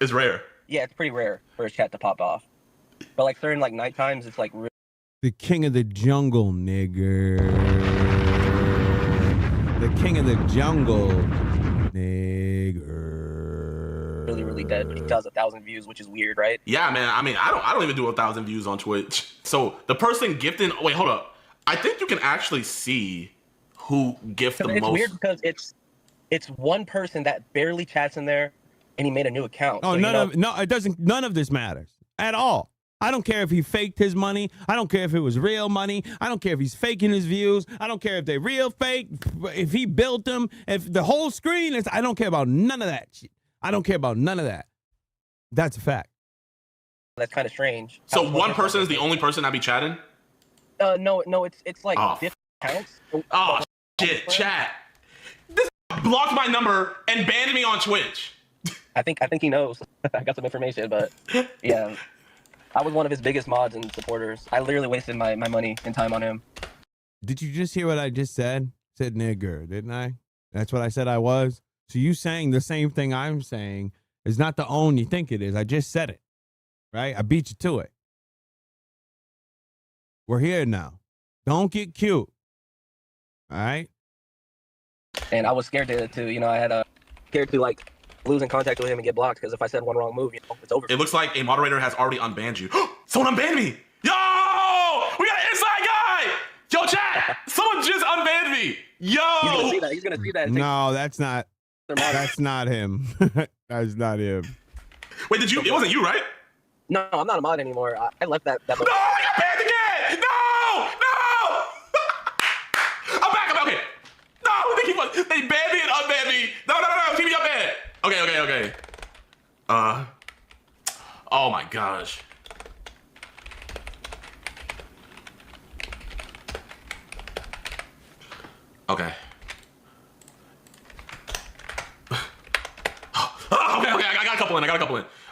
It's rare. Yeah, it's pretty rare for a chat to pop off. But like certain like night times, it's like the king of the jungle, nigger. The king of the jungle, nigger. Really dead, but he does 1,000 views, which is weird, right? Yeah, man. I mean, I don't even do 1,000 views on Twitch. So the person gifting, wait, hold up. I think you can actually see who gift the most. It's weird because it's one person that barely chats in there, and he made a new account. Oh, so it doesn't. None of this matters at all. I don't care if he faked his money. I don't care if it was real money. I don't care if he's faking his views. I don't care if they're real fake. If he built them, if the whole screen is, I don't care about none of that shit. I don't care about none of that. That's a fact. That's kind of strange. So one person is the only person I be chatting? No, it's like different accounts. Oh, shit, chat. This blocked my number and banned me on Twitch. I think he knows. I got some information, but yeah. I was one of his biggest mods and supporters. I literally wasted my money and time on him. Did you just hear what I just said? Said nigger, didn't I? That's what I said I was. So you saying the same thing I'm saying is not the own you think it is. I just said it, right? I beat you to it. We're here now. Don't get cute. All right? And I was scared to you know, I had scared to like losing contact with him and get blocked, because if I said one wrong move, you know, it's over. It looks like a moderator has already unbanned you. Someone unbanned me. Yo, we got an inside guy. Yo, chat, someone just unbanned me. Yo. He's gonna see that. No, that's not. That's not him. That's not him. Wait, it wasn't you, right? No, I'm not a mod anymore. I left that. No, I got banned again. No. I'm back. Okay. No, they banned me and unbanned me. No. Keep me unbanned. Okay. Oh my gosh. Okay. Okay, I got a couple in.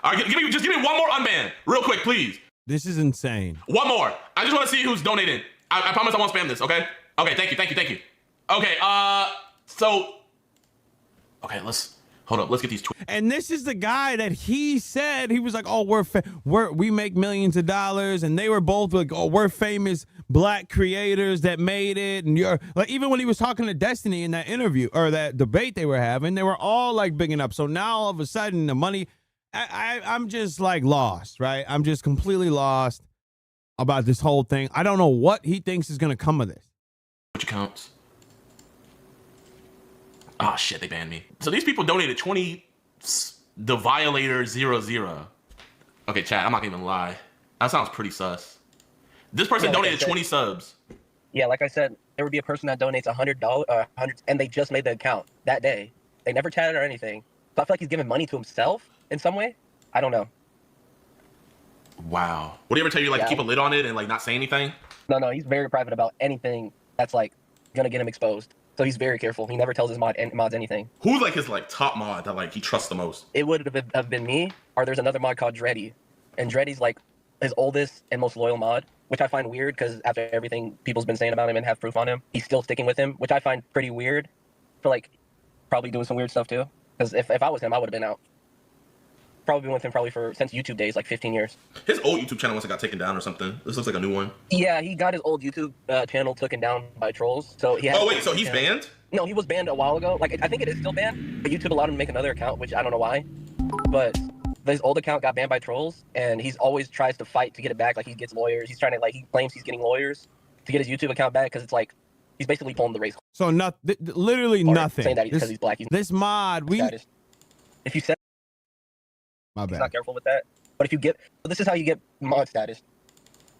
All right, give me one more unban, real quick, please. This is insane. One more. I just want to see who's donating. I promise I won't spam this, okay? Okay, thank you. Okay, so Okay, let's hold up. Let's get these. And this is the guy that he said, he was like, oh, we make millions of dollars, and they were both like, oh, we're famous black creators that made it. And you're like, even when he was talking to Destiny in that interview or that debate they were having, they were all like bigging up. So now all of a sudden the money, I'm just like lost, right? I'm just completely lost about this whole thing. I don't know what he thinks is going to come of this. Which accounts? Oh shit, they banned me. So these people donated 20 the Violator 00. Okay, chat, I'm not gonna even lie. That sounds pretty sus. This person donated 20 subs. Yeah, like I said, there would be a person that donates $100, and they just made the account that day. They never chatted or anything. So I feel like he's giving money to himself in some way. I don't know. Wow. Would he ever tell you like to keep a lid on it and like not say anything? No, he's very private about anything that's like gonna get him exposed. So he's very careful. He never tells his mods anything. Who's like his like top mod that like he trusts the most? It would have been me, or there's another mod called Dreddy, and Dreddy's like his oldest and most loyal mod, which I find weird because after everything people's been saying about him and have proof on him, he's still sticking with him, which I find pretty weird. For like probably doing some weird stuff too. Because if I was him, I would have been out. Probably been with him for since YouTube days, like 15 years. His old YouTube channel once it got taken down or something. This looks like a new one. Yeah, he got his old YouTube channel taken down by trolls. So he. Oh wait, so he's banned? No, he was banned a while ago. Like I think it is still banned, but YouTube allowed him to make another account, which I don't know why. But his old account got banned by trolls, and he's always tries to fight to get it back. Like he gets lawyers. He's trying to he claims he's getting lawyers to get his YouTube account back because it's like he's basically pulling the race. So literally nothing. Saying that because he's black. This mod, if you said. My bad. He's not careful with that. But if you get, so this is how you get mod status.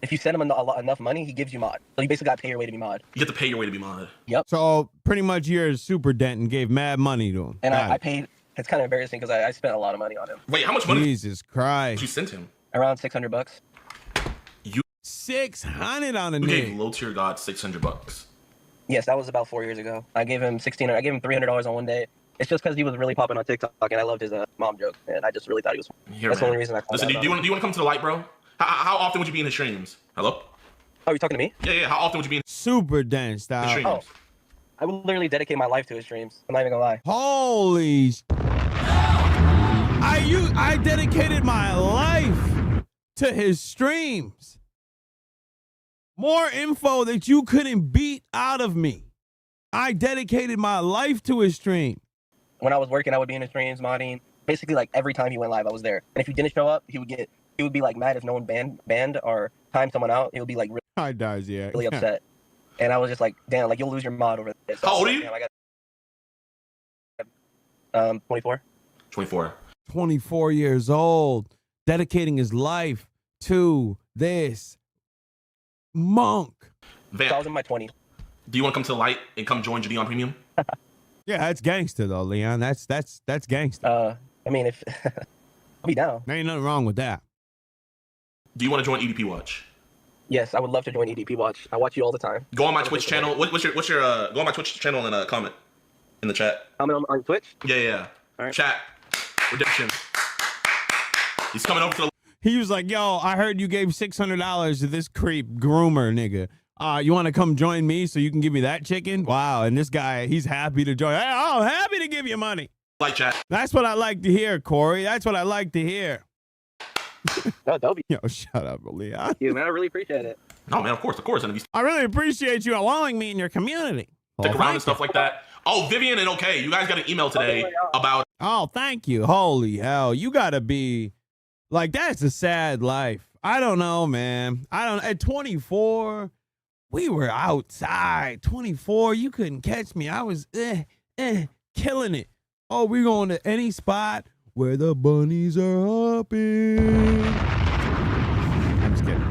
If you send him enough money, he gives you mod. So you basically got to pay your way to be mod. You have to pay your way to be mod. Yep. So pretty much you're a super dent and gave mad money to him. And I paid. It's kind of embarrassing because I spent a lot of money on him. Wait, how much money? Jesus Christ. You sent him? Around $600. You 600 on a You nigga. gave low tier god $600. Yes, that was about 4 years ago. I gave him $300 on one day. It's just because he was really popping on TikTok, and I loved his mom joke, and I just really thought he was. That's the only reason I called. Listen, do you want to come to the light, bro? How often would you be in the streams? Hello? Oh, you talking to me? Yeah. How often would you be in super dense style? streams? Oh, I would literally dedicate my life to his streams. I'm not even gonna lie. Holy! I dedicated my life to his streams. More info that you couldn't beat out of me. I dedicated my life to his stream. When I was working, I would be in his streams modding. Basically, like every time he went live, I was there. And if he didn't show up, he would be like mad if no one banned or timed someone out. He would be like really upset. And I was just like, damn, like you'll lose your mod over this. So how old are you? Damn, I got 24. 24. 24 years old, dedicating his life to this monk. So I was in my 20s. Do you want to come to the light and come join Gideon Premium? Yeah, that's gangster though, Leon. That's gangster. I mean, if I'll be down. There ain't nothing wrong with that. Do you want to join EDP Watch? Yes, I would love to join EDP Watch. I watch you all the time. Go on my Twitch channel. What's your go on my Twitch channel and comment in the chat. Comment on Twitch? Yeah. All right. Chat. Redemption. He's coming over to the. He was like, yo, I heard you gave $600 to this creep groomer nigga. You want to come join me so you can give me that chicken? Wow. And this guy, he's happy to join. Hey, I'm happy to give you money. Like chat. That's what I like to hear, Corey. That's what I like to hear. No, don't be. Yo, shut up, Leon. Thank you, man. I really appreciate it. No, man, of course. And if you I really appreciate you allowing me in your community. stick around and stuff like that. Oh, Vivian and okay, you guys got an email today about. Oh, thank you. Holy hell. You got to be like, that's a sad life. I don't know, man. At 24, we were outside. 24, you couldn't catch me. I was killing it. Oh, we're going to any spot where the bunnies are hopping. I'm just kidding.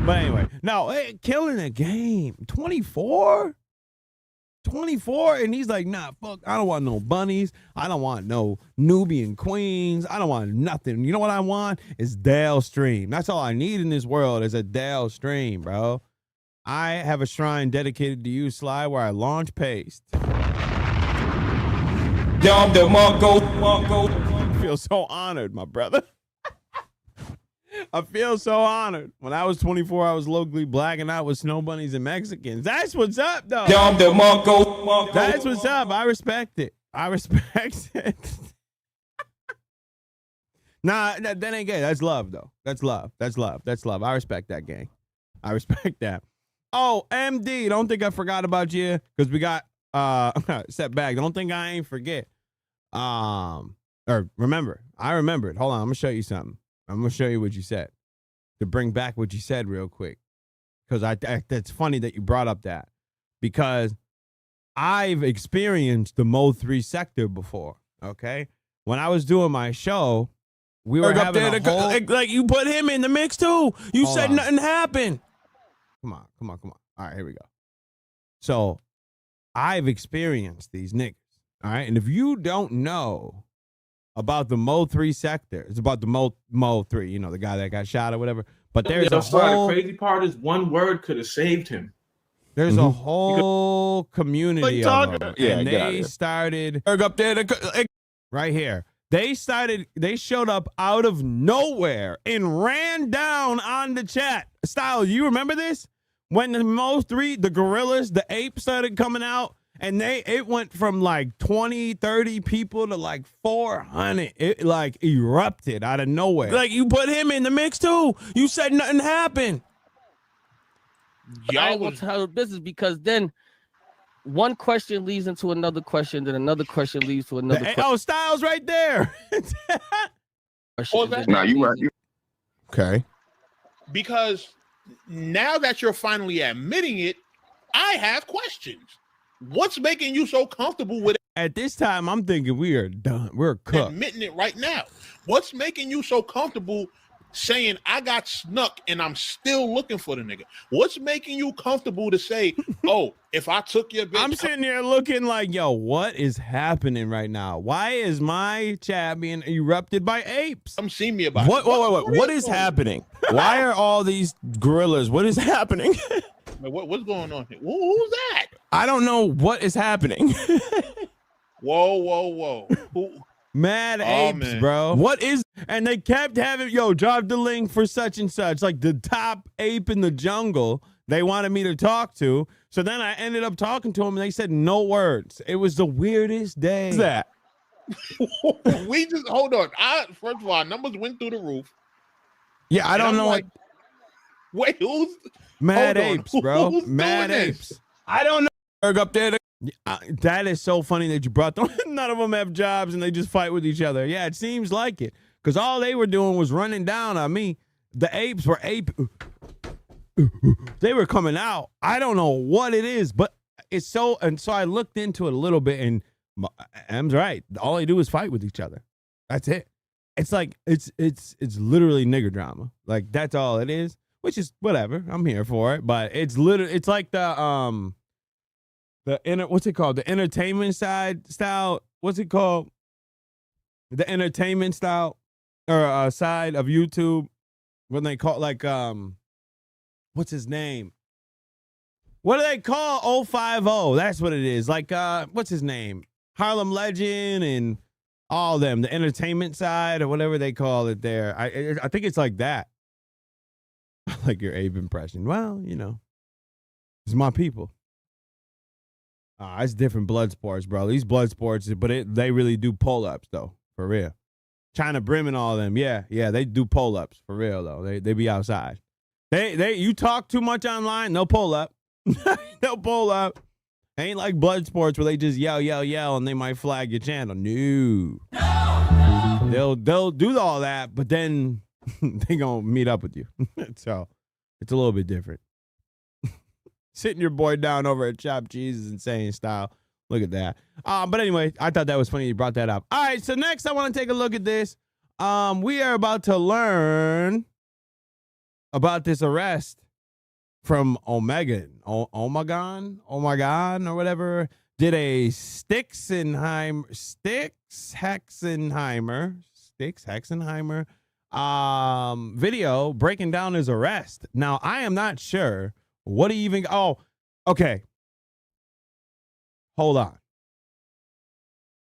But anyway, no, killing a game. 24? 24, and he's like, nah, fuck, I don't want no bunnies. I don't want no Nubian queens. I don't want nothing. You know what I want? Is Dale stream. That's all I need in this world is a Dale stream, bro. I have a shrine dedicated to you, Sly, where I launch paste. Dom the Mongo. I feel so honored, my brother. I feel so honored. When I was 24, I was locally blacking out with snow bunnies and Mexicans. That's what's up, though. Dom the Mongo. That's what's up. I respect it. I respect it. Nah, that ain't gay. That's love, though. That's love. That's love. That's love. I respect that, gang. I respect that. Oh, MD, don't think I forgot about you because we got set back. Don't think I ain't forget. Or remember. I remembered. Hold on. I'm gonna show you something. I'm gonna show you what you said to bring back what you said real quick because that's funny that you brought up that because I've experienced the Mo 3 sector before. Okay, when I was doing my show. We were having a whole... like you put him in the mix too. You Hold said on. nothing happened. Come on. All right, here we go. So I've experienced these niggas. All right, and if you don't know about the Mo 3 sector, it's about the Mo 3. You know, the guy that got shot or whatever. But there's a whole. The crazy part is one word could have saved him. There's a whole community of them, and they started up there right here. They showed up out of nowhere and ran down on the chat. Style, you remember this? When the Mo 3, the gorillas, the apes started coming out, and it went from like 20, 30 people to like 400. It like erupted out of nowhere. Like you put him in the mix too. You said nothing happened. I ain't gonna tell business because then one question leads into another question, then another question leads to another question. Oh, Styles right there. Nah, you right. Okay. Because now that you're finally admitting it, I have questions. What's making you so comfortable with it? At this time, I'm thinking we are done. We're cooked. Admitting it right now. What's making you so comfortable saying I got snuck and I'm still looking for the nigga? What's making you comfortable to say, oh, if I took your bitch? I'm sitting there looking like, yo, what is happening right now? Why is my chat being erupted by apes? Come see me about it. What is happening? Why are all these gorillas? What is happening? What's going on here? Who's that? I don't know what is happening. Whoa. Mad apes, man. bro. What is? And they kept having, yo, drop the link for such and such, like the top ape in the jungle they wanted me to talk to. So then I ended up talking to them and they said no words. It was the weirdest day. What's that? We just, hold on. First of all, our numbers went through the roof. Yeah, I don't know like, wait, who's? Mad hold on. apes, bro. Who's Mad doing apes. this? I don't know. Up there. That is so funny that you brought them. None of them have jobs and they just fight with each other. Yeah, it seems like it. Because all they were doing was running down on me. The apes were they were coming out. I don't know what it is, but it's so, and so I looked into it a little bit and M's right. All they do is fight with each other. That's it. It's like, it's literally nigger drama. Like that's all it is, which is whatever. I'm here for it, but it's literally, it's like what's it called? The entertainment style. What's it called? The entertainment style or side of YouTube when they call like what's his name? What do they call 050? That's what it is. Like what's his name? Harlem Legend and all them, the entertainment side or whatever they call it there. I think it's like that. Like your Abe impression. Well, you know, it's my people. It's different blood sports, bro. These blood sports, but they really do pull-ups, though, for real. China Brim and all of them, yeah, they do pull-ups, for real, though. They be outside. You talk too much online, they'll pull up. They'll pull up. Ain't like blood sports where they just yell, and they might flag your channel. No. They'll do all that, but then they gonna meet up with you. So it's a little bit different. Sitting your boy down over at Chopped Cheese is insane style. Look at that. But anyway, I thought that was funny you brought that up. All right, so next I want to take a look at this. We are about to learn about this arrest from Omegan, or whatever, did a Styxhexenhammer video breaking down his arrest. Now, I am not sure what he even, okay. Hold on.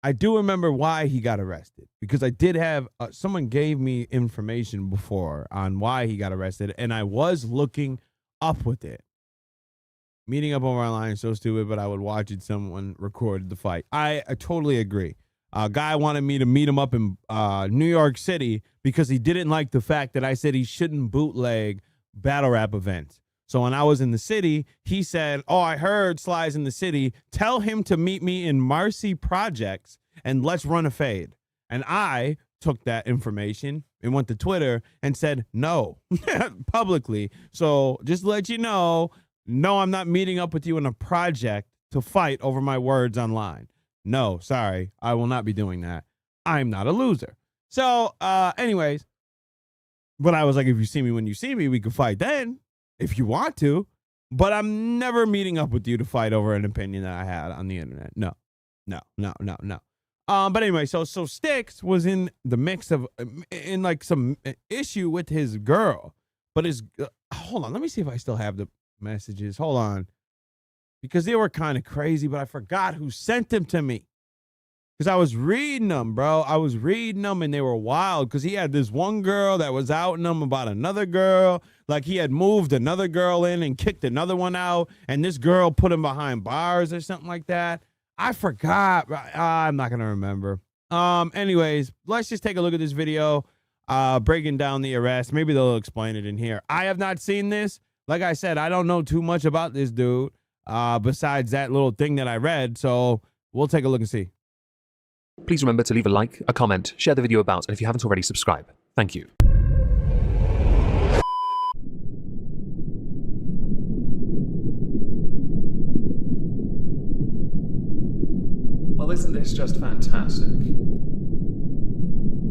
I do remember why he got arrested because I did have someone gave me information before on why he got arrested, and I was looking up with it. Meeting up over online is so stupid, but I would watch it. Someone recorded the fight. I totally agree. A guy wanted me to meet him up in New York City because he didn't like the fact that I said he shouldn't bootleg battle rap events. So when I was in the city, he said, oh, I heard Sly's in the city. Tell him to meet me in Marcy Projects and let's run a fade. And I took that information and went to Twitter and said no publicly. So just to let you know, no, I'm not meeting up with you in a project to fight over my words online. No, sorry, I will not be doing that. I'm not a loser. So anyways, but I was like, if you see me when you see me, we can fight then if you want to. But I'm never meeting up with you to fight over an opinion that I had on the internet. No. But anyway, so STYX was in the mix of in like some issue with his girl, but his hold on, let me see if I still have the messages. Hold on, because they were kind of crazy, but I forgot who sent them to me because I was reading them, bro. I was reading them and they were wild because he had this one girl that was outing him about another girl, like he had moved another girl in and kicked another one out, and this girl put him behind bars or something like that. I forgot. I'm not going to remember. Anyways, let's just take a look at this video, breaking down the arrest. Maybe they'll explain it in here. I have not seen this. Like I said, I don't know too much about this dude, besides that little thing that I read. So we'll take a look and see. Please remember to leave a like, a comment, share the video about, and if you haven't already, subscribe. Thank you. Well, isn't this just fantastic?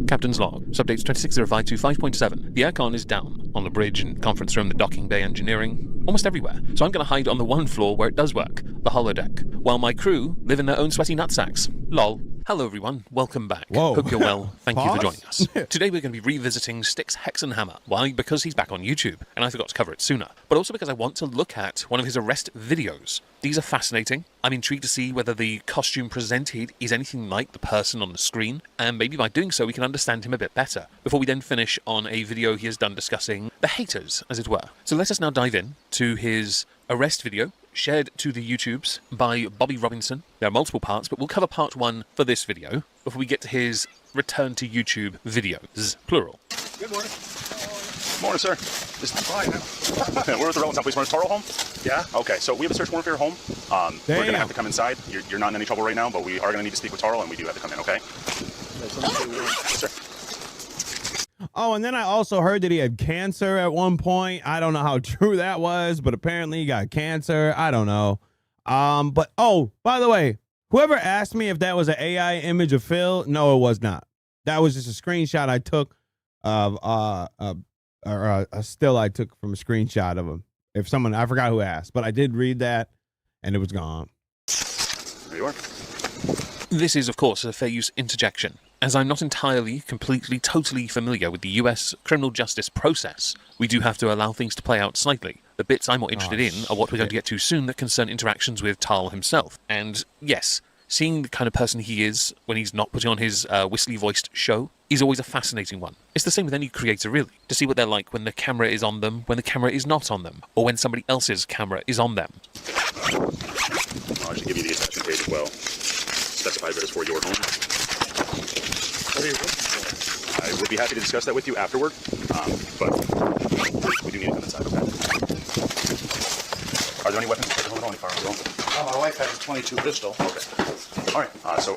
Captain's log. Subdates 260525.7. The aircon is down. On the bridge and conference room, the docking bay, engineering. Almost everywhere. So I'm going to hide on the one floor where it does work. The holodeck. While my crew live in their own sweaty nutsacks. Lol. Hello everyone, welcome back. Whoa. Hope you're well. Thank you for Pause? joining us. Today we're going to be revisiting Styxhexenhammer. Why? Because he's back on YouTube, and I forgot to cover it sooner. But also because I want to look at one of his arrest videos. These are fascinating. I'm intrigued to see whether the costume presented is anything like the person on the screen, and maybe by doing so we can understand him a bit better, before we then finish on a video he has done discussing the haters, as it were. So let us now dive in to his arrest video, shared to the YouTubes by Bobby Robinson. There are multiple parts, but we'll cover part 1 for this video before we get to his return to YouTube videos, plural. Good morning. Morning, sir. We're at the Relevant Police. Taro home? Yeah. Okay, so we have a search warrant for your home. We're going to have to come inside. You're not in any trouble right now, but we are going to need to speak with Taro, and we do have to come in, okay? Yes, sir. Oh, and then I also heard that he had cancer at one point. I don't know how true that was, but apparently he got cancer. I don't know. But oh, by the way, whoever asked me if that was an AI image of Phil, no, it was not. That was just a screenshot I took of a still I took from a screenshot of him. If someone, I forgot who asked, but I did read that and it was gone. There you are. This is, of course, a fair use interjection. As I'm not entirely, completely, totally familiar with the US criminal justice process, we do have to allow things to play out slightly. The bits I'm more interested in are what we're going to get to soon that concern interactions with Tarl himself. And yes, seeing the kind of person he is when he's not putting on his whistly-voiced show is always a fascinating one. It's the same with any creator, really, to see what they're like when the camera is on them, when the camera is not on them, or when somebody else's camera is on them. I should give you the attachment page as well. Specify that it's for your home. What are you looking for? I would be happy to discuss that with you afterward, but we do need to come inside, okay? Are there any weapons? Only firearms. My wife has a .22 pistol. Okay. All right. So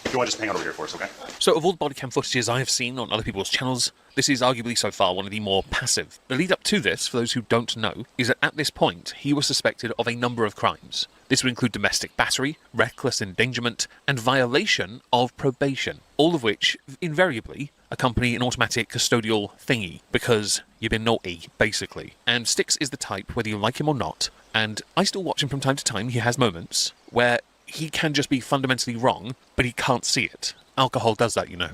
if you want to just hang out over here for us, okay? So of all the body cam footages I have seen on other people's channels, this is arguably so far one of the more passive. The lead up to this, for those who don't know, is that at this point he was suspected of a number of crimes. This would include domestic battery, reckless endangerment, and violation of probation, all of which invariably accompany an automatic custodial thingy, because you've been naughty, basically. And STYX is the type, whether you like him or not, and I still watch him from time to time. He has moments where he can just be fundamentally wrong, but he can't see it. Alcohol does that, you know.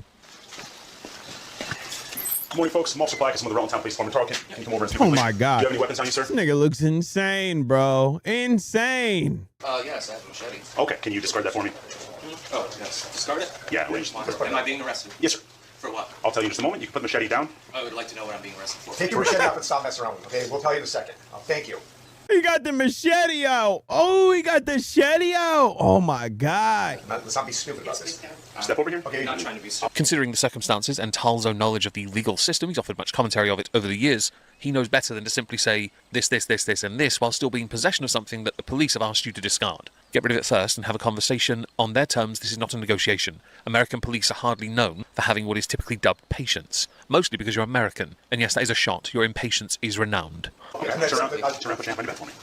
Good morning, folks. I'm Officer Black. I'm with the Relevant Police Department. Tarl, can you come over and speak Oh with me? my God. Do you have any weapons on you, sir? This nigga looks insane, bro. Insane. Yes, I have a machete. Okay, can you discard that for me? Oh, yes. Discard it? Yeah. Am I being arrested? Yes, sir. For what? I'll tell you in just a moment. You can put the machete down. I would like to know what I'm being arrested for. Take your machete off and stop messing around with me, okay? We'll tell you in a second. Thank you. He got the machete out. Oh, he got the machete out. Oh my God. Let's not be stupid about this. Step over here. Okay, not trying to be stupid. Considering the circumstances and Tal's own knowledge of the legal system, he's offered much commentary of it over the years. He knows better than to simply say this, and this, while still being in possession of something that the police have asked you to discard. Get rid of it first and have a conversation on their terms. This is not a negotiation. American police are hardly known for having what is typically dubbed patience, mostly because you're American. And yes, that is a shot. Your impatience is renowned. Okay, turn around, put your hand behind your back for me.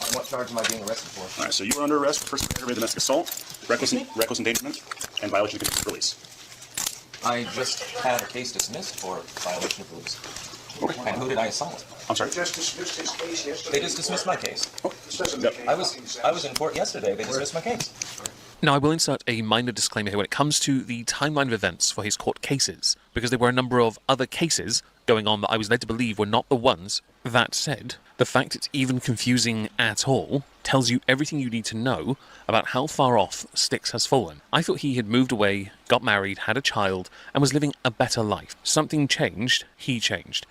On what charge am I being arrested for? All right, so you were under arrest for first aggravated domestic assault, reckless endangerment, and violation of conditions of release. I just had a case dismissed for violation of release. Okay. And who did I assault? I'm sorry? Just dismissed his case yesterday. They just dismissed my case. Yep. I was in court yesterday. They dismissed my case. Now, I will insert a minor disclaimer here when it comes to the timeline of events for his court cases, because there were a number of other cases going on that I was led to believe were not the ones. That said, the fact it's even confusing at all tells you everything you need to know about how far off STYX has fallen. I thought he had moved away, got married, had a child, and was living a better life. Something changed, he changed.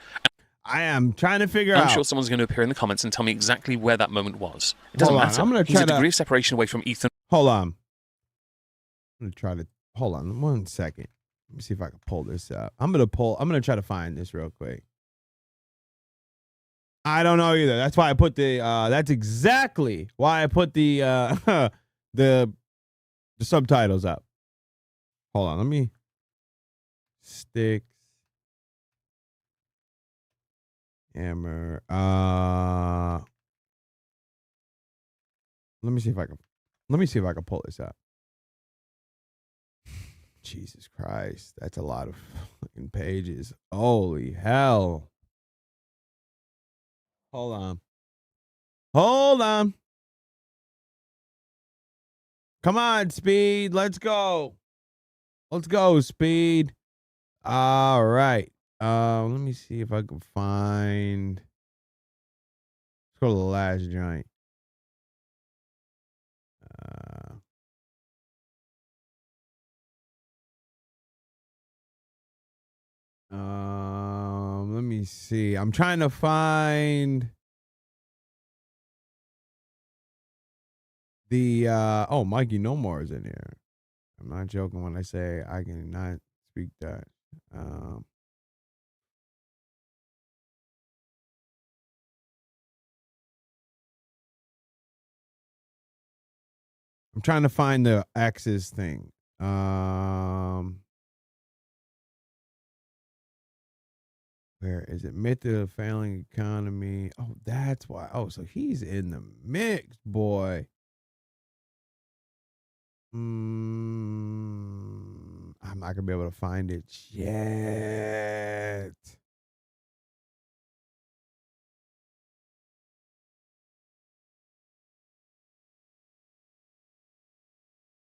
I am trying to figure out. I'm sure someone's going to appear in the comments and tell me exactly where that moment was. It doesn't matter. I'm gonna He's try a degree of separation away from Ethan. Hold on. I'm gonna try to hold on 1 second. Let me see if I can pull this up. I'm gonna try to find this real quick. I don't know either. That's why I put the that's exactly why I put the the subtitles up. Hold on, let me Styxhexenhammer. Let me see if I can pull this up. Jesus Christ, that's a lot of fucking pages. Holy hell. Hold on. Come on, Speed. Let's go, Speed. All right. Let me see if I can find. Let's go to the last joint. Let me see. I'm trying to find the oh, Mikey No More is in here. I'm not joking when I say I cannot speak that. I'm trying to find the Axis thing. Where is it? Myth of failing economy. Oh, that's why. Oh, so he's in the mix, boy. I'm not gonna be able to find it yet.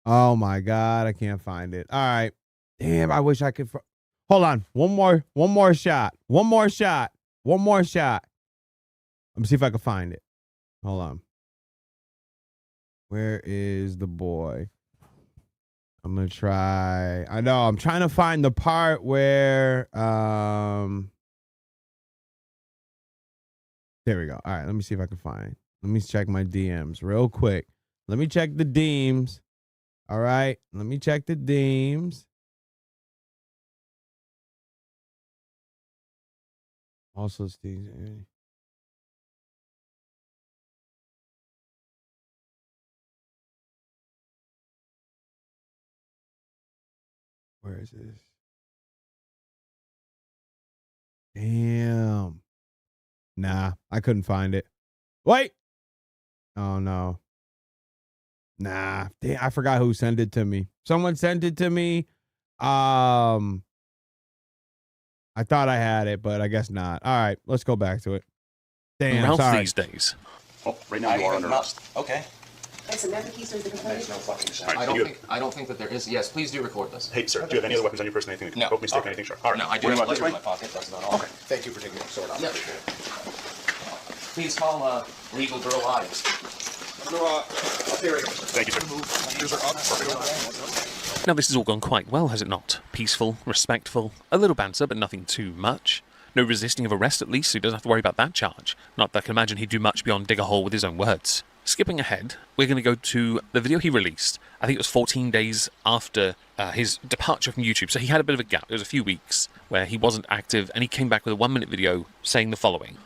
Oh my God, I can't find it. All right. Damn, I wish I could. Hold on. One more shot. Let me see if I can find it. Hold on. Where is the boy? I'm going to try. I know. I'm trying to find the part where, there we go. All right. Let me see if I can find. Let me check my DMs real quick. Let me check the DMs. All right. Let me check the DMs. Also, Steve. Where is this? Damn. Nah, I couldn't find it. Wait. Oh no. Nah. Damn, I forgot who sent it to me. Someone sent it to me. I thought I had it, but I guess not. All right, let's go back to it. Damn, Ralph sorry. these days. Oh, right now you are under arrest. Okay. There's no fucking sense. All right, I don't think that there is. Yes, please do record this. Hey, sir, do you have any other weapons on your person? Anything that can help me stick anything sharp? All right. No, I do We're have gonna a go letter this in my way? pocket. That's about all. Okay, thank you for taking the sword out. Yeah. Please call legal Dramaaa. Thank you, sir. Now, this has all gone quite well, has it not? Peaceful, respectful, a little banter, but nothing too much. No resisting of arrest, at least, so he doesn't have to worry about that charge. Not that I can imagine he'd do much beyond dig a hole with his own words. Skipping ahead, we're going to go to the video he released. I think it was 14 days after his departure from YouTube. So he had a bit of a gap. It was a few weeks where he wasn't active, and he came back with a 1-minute video saying the following.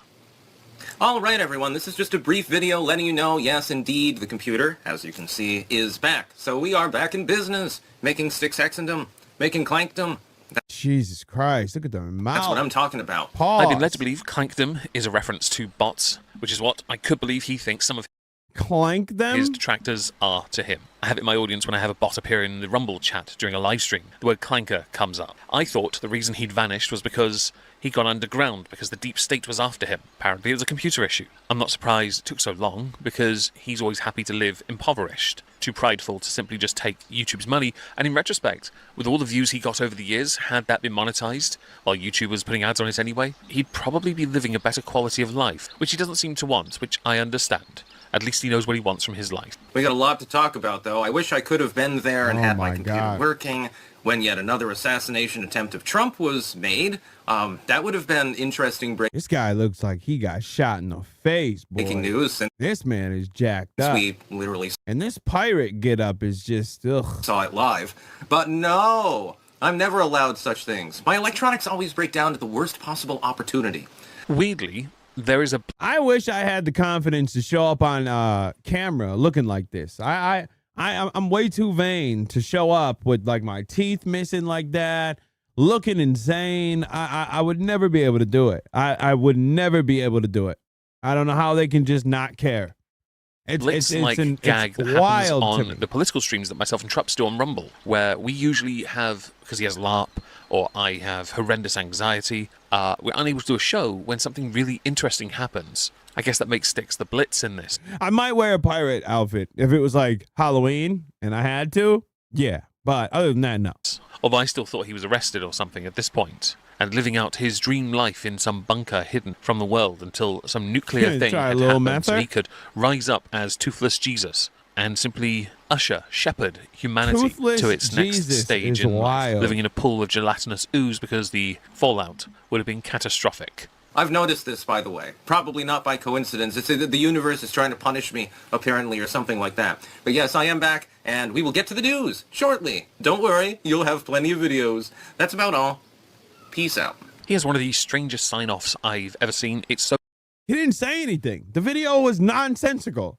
All right, everyone, this is just a brief video letting you know, yes, indeed, the computer, as you can see, is back. So we are back in business, making Styxhexenhammer, making Clankdom. Jesus Christ, look at the mouth. That's what I'm talking about. Pause. I've been led to believe Clankdom is a reference to bots, which is what I could believe he thinks some of Clank them? his detractors are to him. I have it in my audience when I have a bot appear in the Rumble chat during a live stream. The word clanker comes up. I thought the reason he'd vanished was because he'd gone underground, because the deep state was after him. Apparently it was a computer issue. I'm not surprised it took so long, because he's always happy to live impoverished, too prideful to simply just take YouTube's money. And in retrospect, with all the views he got over the years, had that been monetized, while YouTube was putting ads on it anyway, he'd probably be living a better quality of life, which he doesn't seem to want, which I understand. At least he knows what he wants from his life. We got a lot to talk about, though. I wish I could have been there and had my computer working when yet another assassination attempt of Trump was made. That would have been interesting. This guy looks like he got shot in the face, boy. Breaking news. And this man is jacked up. we literally And this pirate get up is just, ugh. saw it live. But no, I'm never allowed such things. My electronics always break down at the worst possible opportunity. Weirdly, there is a... I wish I had the confidence to show up on camera looking like this. I'm way too vain to show up with like my teeth missing like that, looking insane. I would never be able to do it. I would never be able to do it. I don't know how they can just not care. Gag that happens on the political streams that myself and Trups do on Rumble, where we usually have, because he has LARP or I have horrendous anxiety, we're unable to do a show when something really interesting happens. I guess that makes STYX the Blitz in this. I might wear a pirate outfit if it was like Halloween and I had to. Yeah, but other than that, no. Although I still thought he was arrested or something at this point, and living out his dream life in some bunker hidden from the world until some nuclear thing had happened so he could rise up as Toothless Jesus and simply shepherd humanity Toothless to its Jesus next stage is in life, wild. living in a pool of gelatinous ooze because the fallout would have been catastrophic. I've noticed this, by the way. Probably not by coincidence. It's the universe is trying to punish me, apparently, or something like that. But yes, I am back, and we will get to the news shortly. Don't worry, you'll have plenty of videos. That's about all. Peace out. He has one of the strangest sign-offs I've ever seen. It's so... He didn't say anything. The video was nonsensical.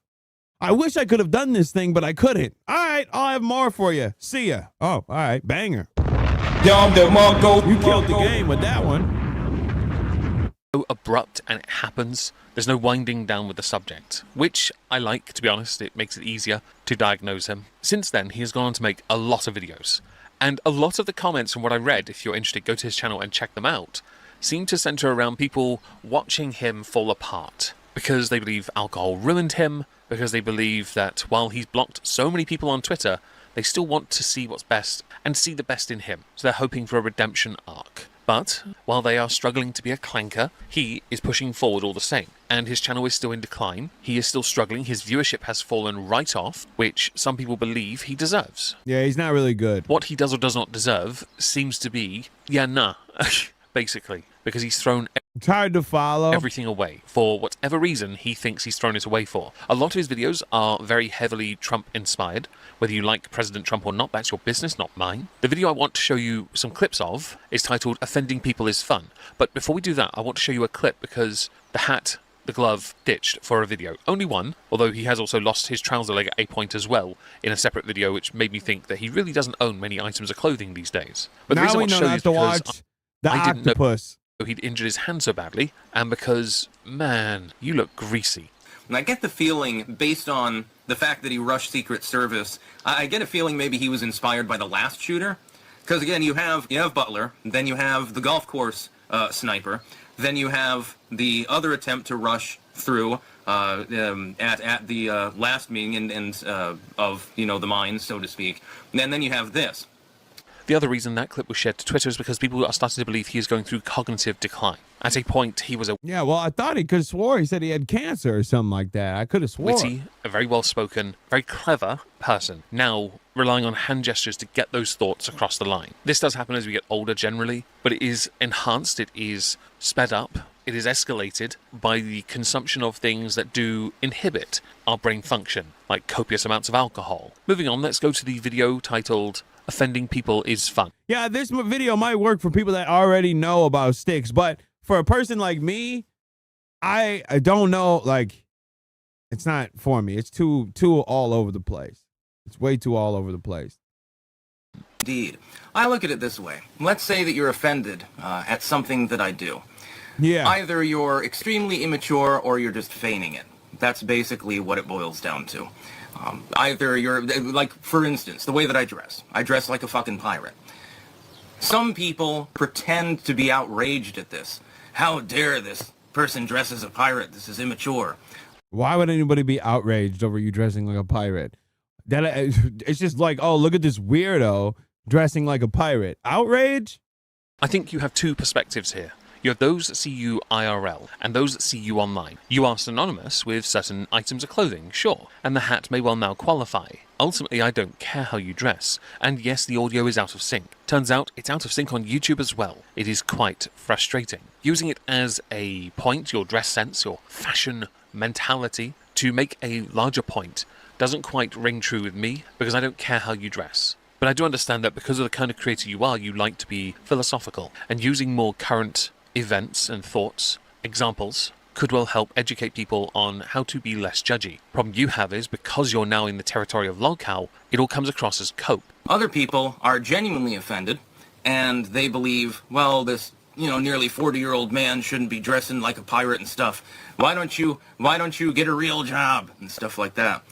I wish I could have done this thing, but I couldn't. All right, I'll have more for you. See ya. Oh, all right, banger. You killed the game with that one. So abrupt, and it happens. There's no winding down with the subject, which I like, to be honest. It makes it easier to diagnose him. Since then, he has gone on to make a lot of videos. And a lot of the comments from what I read, if you're interested, go to his channel and check them out, seem to center around people watching him fall apart. Because they believe alcohol ruined him, because they believe that while he's blocked so many people on Twitter, they still want to see what's best and see the best in him. So they're hoping for a redemption arc. But while they are struggling to be a clanker, he is pushing forward all the same. And his channel is still in decline. He is still struggling. His viewership has fallen right off, which some people believe he deserves. Yeah, he's not really good. What he does or does not deserve seems to be, basically. Because he's thrown it's hard to follow everything away for whatever reason he thinks he's thrown it away for. A lot of his videos are very heavily Trump inspired. Whether you like President Trump or not, that's your business, not mine. The video I want to show you some clips of is titled Offending People is Fun. But before we do that, I want to show you a clip because the hat, the glove, ditched for a video. Only one, although he has also lost his trouser leg at a point as well in a separate video, which made me think that he really doesn't own many items of clothing these days. But the now reason I we want to know show you not is to because watch the I didn't know octopus. He'd injured his hand so badly, and because, man, you look greasy. And I get the feeling, based on the fact that he rushed Secret Service, I get a feeling maybe he was inspired by the last shooter. Because again, you have Butler, then you have the golf course sniper, then you have the other attempt to rush through at the last meeting and of the mines, so to speak. And then you have this. The other reason that clip was shared to Twitter is because people are starting to believe he is going through cognitive decline. At a point, he was a Yeah, well, I thought he could have swore he said he had cancer or something like that. I could have swore. witty, a very well-spoken, very clever person, now relying on hand gestures to get those thoughts across the line. This does happen as we get older generally, but it is enhanced, it is sped up, it is escalated by the consumption of things that do inhibit our brain function, like copious amounts of alcohol. Moving on, let's go to the video titled Offending People is Fun. Yeah, this video might work for people that already know about STYX, but for a person like me, I don't know, like, it's not for me. It's too all over the place. It's way too all over the place. Indeed. I look at it this way. Let's say that you're offended at something that I do. Yeah. Either you're extremely immature or you're just feigning it. That's basically what it boils down to. Either you're, like, for instance, the way that I dress like a fucking pirate. Some people pretend to be outraged at this. How dare this person dress as a pirate? This is immature. Why would anybody be outraged over you dressing like a pirate? That it's just like, oh, look at this weirdo dressing like a pirate. Outrage? I think you have two perspectives here. You have those that see you IRL, and those that see you online. You are synonymous with certain items of clothing, sure, and the hat may well now qualify. Ultimately, I don't care how you dress, and yes, the audio is out of sync. Turns out, it's out of sync on YouTube as well. It is quite frustrating. Using it as a point, your dress sense, your fashion mentality, to make a larger point, doesn't quite ring true with me, because I don't care how you dress. But I do understand that because of the kind of creator you are, you like to be philosophical, and using more current events and thoughts, examples, could well help educate people on how to be less judgy. Problem you have is, because you're now in the territory of lolcow, it all comes across as cope. Other people are genuinely offended, and they believe, well, this, nearly 40-year-old man shouldn't be dressing like a pirate and stuff. Why don't you get a real job and stuff like that?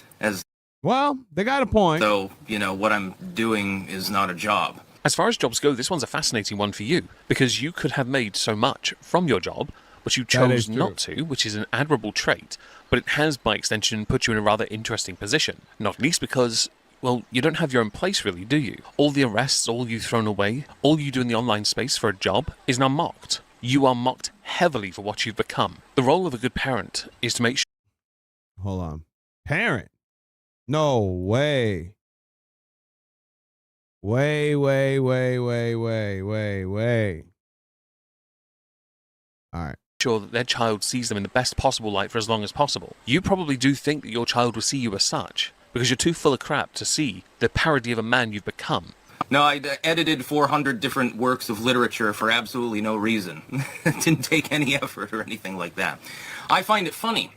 Well, they got a point. So, what I'm doing is not a job. As far as jobs go, this one's a fascinating one for you, because you could have made so much from your job, but you chose not to, which is an admirable trait, but it has, by extension, put you in a rather interesting position. Not least because, well, you don't have your own place really, do you? All the arrests, all you've thrown away, all you do in the online space for a job is now mocked. You are mocked heavily for what you've become. The role of a good parent is to make sure... Hold on. Parent? No way. Way. All right. Sure that their child sees them in the best possible light for as long as possible. You probably do think that your child will see you as such, because you're too full of crap to see the parody of a man you've become. No, I edited 400 different works of literature for absolutely no reason. It didn't take any effort or anything like that. I find it funny.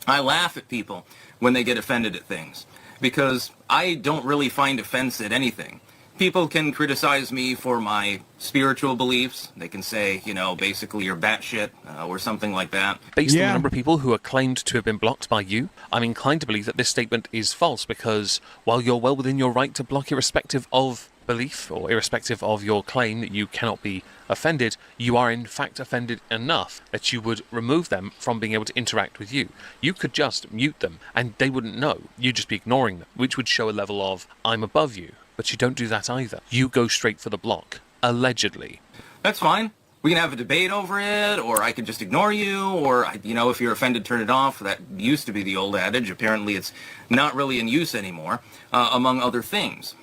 I laugh at people when they get offended at things, because I don't really find offense at anything. People can criticize me for my spiritual beliefs. They can say, basically you're batshit or something like that. Based on the number of people who are claimed to have been blocked by you, I'm inclined to believe that this statement is false, because while you're well within your right to block irrespective of belief or irrespective of your claim that you cannot be offended, you are in fact offended enough that you would remove them from being able to interact with you. You could just mute them and they wouldn't know. You'd just be ignoring them, which would show a level of, I'm above you. But you don't do that either. You go straight for the block, allegedly. That's fine. We can have a debate over it, or I could just ignore you, or, if you're offended, turn it off. That used to be the old adage. Apparently it's not really in use anymore, among other things.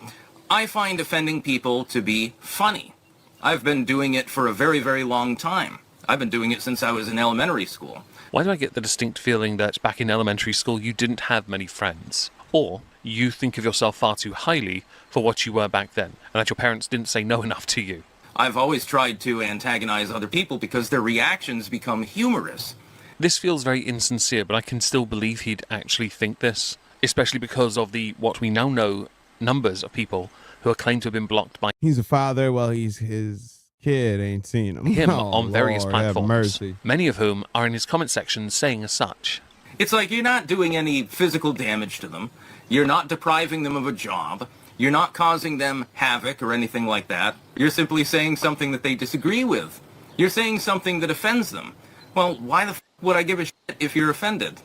I find offending people to be funny. I've been doing it for a very, very long time. I've been doing it since I was in elementary school. Why do I get the distinct feeling that back in elementary school you didn't have many friends? Or you think of yourself far too highly for what you were back then, and that your parents didn't say no enough to you? I've always tried to antagonize other people because their reactions become humorous. This feels very insincere, but I can still believe he'd actually think this, especially because of the, what we now know, numbers of people who are claimed to have been blocked by... He's a father, well, his kid ain't seen him. On various Lord, platforms, have mercy. many of whom are in his comment section saying as such. It's like you're not doing any physical damage to them. You're not depriving them of a job. You're not causing them havoc or anything like that. You're simply saying something that they disagree with. You're saying something that offends them. Well, why the Would I give a shit if you're offended?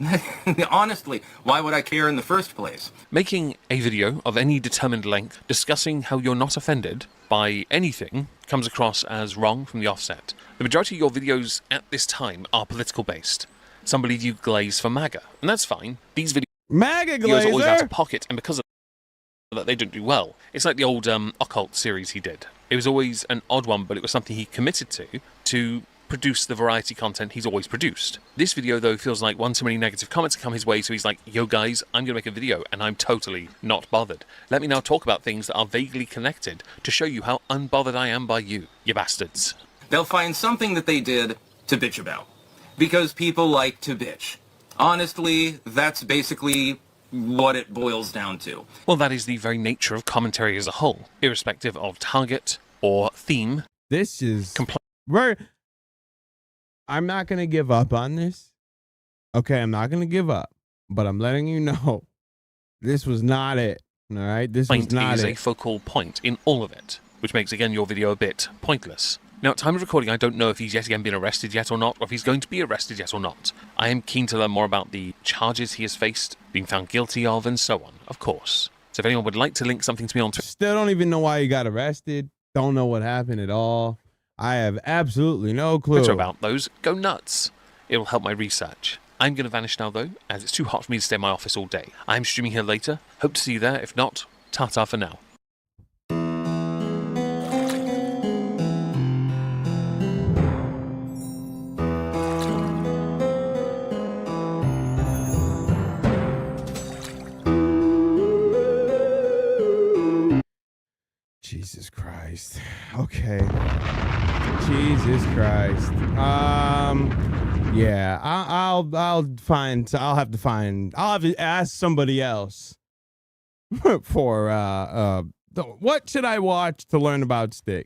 Honestly, why would I care in the first place? Making a video of any determined length discussing how you're not offended by anything comes across as wrong from the offset. The majority of your videos at this time are political based. Some believe you glaze for MAGA, and that's fine. These MAGA videos are always out glazer? of pocket, and because of that, they don't do well. It's like the old occult series he did. It was always an odd one, but it was something he committed to produce the variety content he's always produced. This video, though, feels like one too many negative comments have come his way, so he's like, yo guys, I'm gonna make a video, and I'm totally not bothered. Let me now talk about things that are vaguely connected to show you how unbothered I am by you bastards. They'll find something that they did to bitch about. Because people like to bitch. Honestly, that's basically what it boils down to. Well, that is the very nature of commentary as a whole, irrespective of target or theme. This is I'm not going to give up on this. Okay, I'm not going to give up, but I'm letting you know this was not it. All right, this was not is it. a focal point in all of it, which makes, again, your video a bit pointless. Now, at time of recording, I don't know if he's yet again been arrested yet or not, or if he's going to be arrested yet or not. I am keen to learn more about the charges he has faced, being found guilty of, and so on, of course. So if anyone would like to link something to me on Twitter... Still don't even know why he got arrested. Don't know what happened at all. I have absolutely no clue. About those, go nuts. It will help my research. I'm going to vanish now, though, as it's too hot for me to stay in my office all day. I'm streaming here later. Hope to see you there. If not, ta-ta for now. Jesus Christ. Okay. Jesus Christ. Yeah, I'll have to ask somebody else for what should I watch to learn about STYX?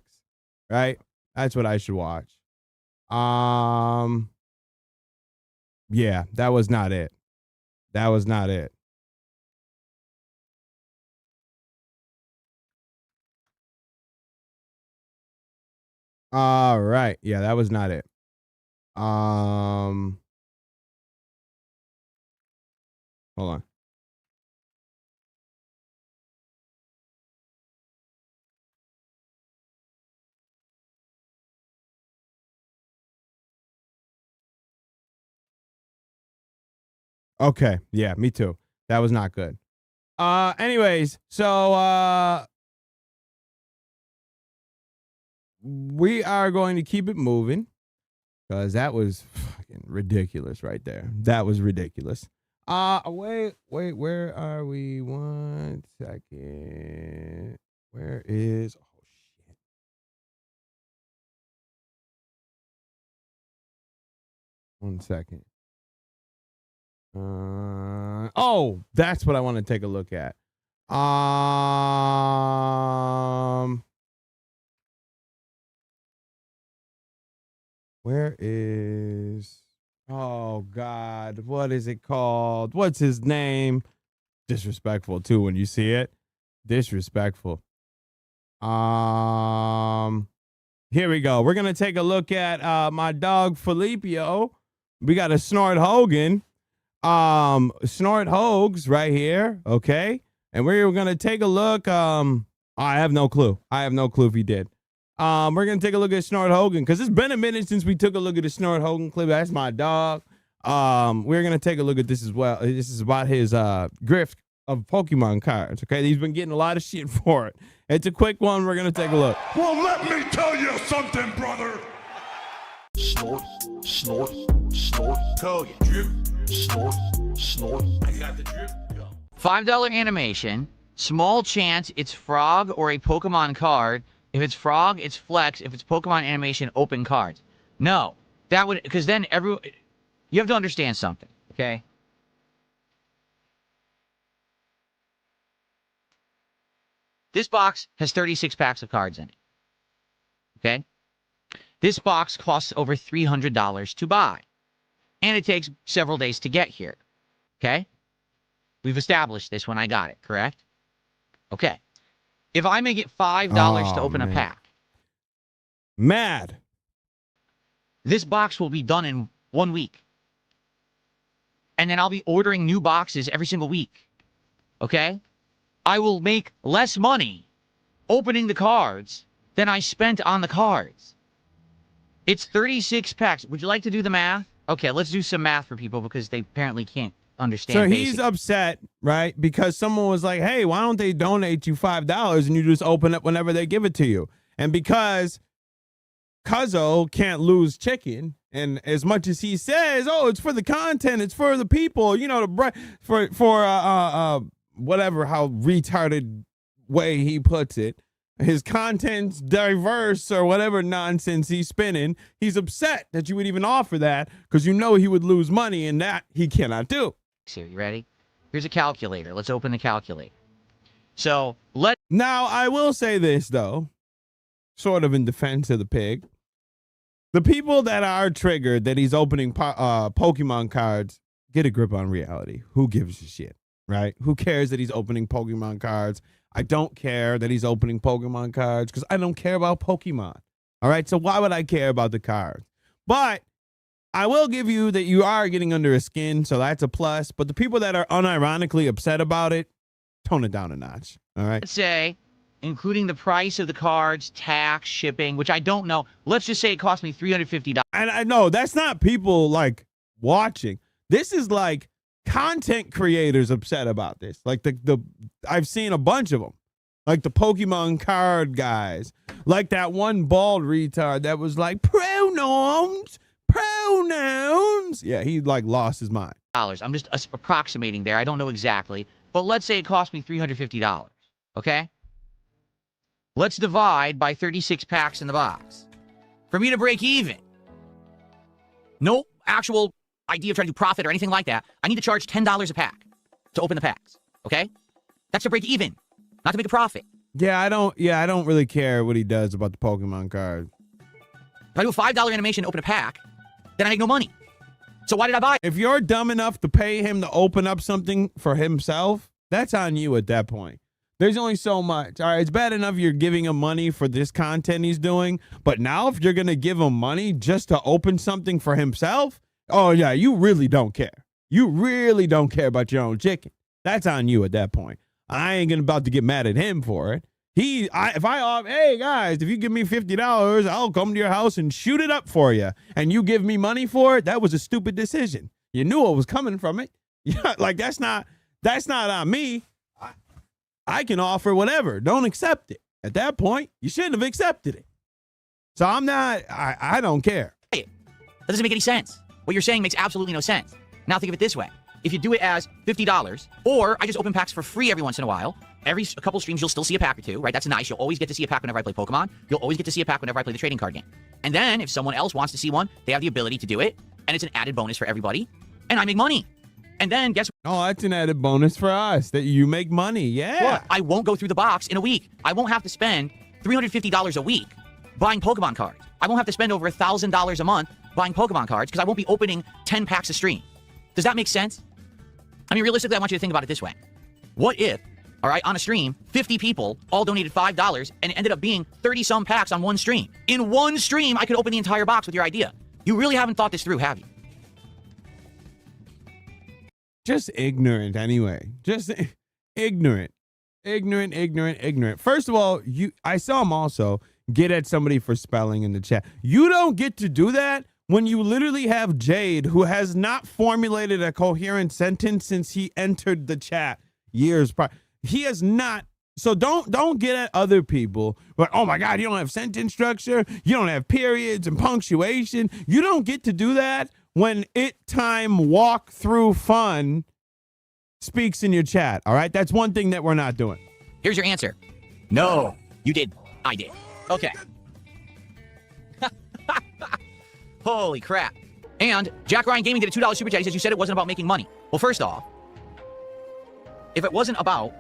Right? That's what I should watch. Yeah, that was not it. That was not it. All right. Yeah, that was not it. Hold on. Okay. Yeah, me too. That was not good. Anyways, so we are going to keep it moving because that was fucking ridiculous right there. That was ridiculous. Wait, where are we? 1 second. Where is, oh shit. One second. Oh, that's what I want to take a look at. Where is, oh God, what is it called? What's his name? Disrespectful too when you see it. Disrespectful. Here we go. We're gonna take a look at my dog Felipio. We got a Snort Hogan. Snort Hogs right here. Okay. And we're gonna take a look. I have no clue. I have no clue if he did. We're gonna take a look at Snort Hogan because it's been a minute since we took a look at the Snort Hogan clip. That's my dog. We're gonna take a look at this as well. This is about his grift of Pokemon cards. Okay, he's been getting a lot of shit for it. It's a quick one. We're gonna take a look. Well, let me tell you something, brother. Snort, snort, snort. Call you. Drip. Snort, snort. I got the drip. $5 animation. Small chance it's Frog or a Pokemon card. If it's Frog, it's Flex. If it's Pokemon animation, open cards. No, that would, because then you have to understand something, okay? This box has 36 packs of cards in it, okay? This box costs over $300 to buy, and it takes several days to get here, okay? We've established this when I got it, correct? Okay. If I make it $5 to open a pack. Mad. This box will be done in 1 week. and then I'll be ordering new boxes every single week. Okay? I will make less money opening the cards than I spent on the cards. It's 36 packs. Would you like to do the math? Okay, let's do some math for people because they apparently can't understand. So he's upset, right? Because someone was like, hey, why don't they donate you $5 and you just open it whenever they give it to you? And because Cuzzo can't lose chicken, and as much as he says, oh, it's for the content, it's for the people, you know, for whatever, how retarded way he puts it, his content's diverse or whatever nonsense he's spinning, he's upset that you would even offer that because you know he would lose money, and that he cannot do. Here, you ready? Here's a calculator. Let's open the calculator. So now I will say this though, sort of in defense of the pig. The people that are triggered that he's opening Pokemon cards, get a grip on reality. Who gives a shit, right? Who cares that he's opening Pokemon cards? I don't care that he's opening Pokemon cards because I don't care about Pokemon. All right, so why would I care about the cards? But I will give you that you are getting under his skin, so that's a plus. But the people that are unironically upset about it, tone it down a notch. All right. Let's say, including the price of the cards, tax, shipping, which I don't know. Let's just say it cost me $350. And I know that's not people like watching. This is like content creators upset about this. Like the I've seen a bunch of them. Like the Pokemon card guys. Like that one bald retard that was like pronouns. Yeah, he like lost his mind. I'm just approximating there. I don't know exactly. But let's say it cost me $350. Okay? Let's divide by 36 packs in the box. For me to break even. No actual idea of trying to do profit or anything like that. I need to charge $10 a pack to open the packs. Okay? That's to break even, not to make a profit. Yeah, I don't really care what he does about the Pokemon card. If I do a $5 animation to open a pack, then I make no money. So why did I buy it? If you're dumb enough to pay him to open up something for himself, that's on you at that point. There's only so much. All right, it's bad enough you're giving him money for this content he's doing, but now if you're going to give him money just to open something for himself, oh yeah, you really don't care. You really don't care about your own chicken. That's on you at that point. I ain't about to get mad at him for it. Hey guys, if you give me $50, I'll come to your house and shoot it up for you. And you give me money for it, that was a stupid decision. You knew what was coming from it. Yeah, like that's not on me. I can offer whatever. Don't accept it. At that point, you shouldn't have accepted it. So I don't care. That doesn't make any sense. What you're saying makes absolutely no sense. Now think of it this way. If you do it as $50, or I just open packs for free every once in a while, a couple streams you'll still see a pack or two, right? That's nice. You'll always get to see a pack whenever I play Pokemon. You'll always get to see a pack whenever I play the trading card game. And then if someone else wants to see one, they have the ability to do it, and it's an added bonus for everybody, and I make money. And then guess what? Oh, that's an added bonus for us, that you make money. Yeah. What? I won't go through the box in a week. I won't have to spend $350 a week buying Pokemon cards. I won't have to spend over $1,000 a month buying Pokemon cards because I won't be opening 10 packs a stream. Does that make sense? I mean, realistically, I want you to think about it this way. What if, all right, on a stream, 50 people all donated $5 and it ended up being 30-some packs on one stream? In one stream, I could open the entire box with your idea. You really haven't thought this through, have you? Just ignorant anyway. Just ignorant. Ignorant. First of all, I saw him also get at somebody for spelling in the chat. You don't get to do that when you literally have Jade, who has not formulated a coherent sentence since he entered the chat years prior. He has not. So don't get at other people. But oh my God, you don't have sentence structure. You don't have periods and punctuation. You don't get to do that when walk through fun speaks in your chat. All right, that's one thing that we're not doing. Here's your answer. No, you did. I did. Okay. Holy crap. And Jack Ryan Gaming did a $2 super chat. He says, you said it wasn't about making money. Well, first off, if it wasn't about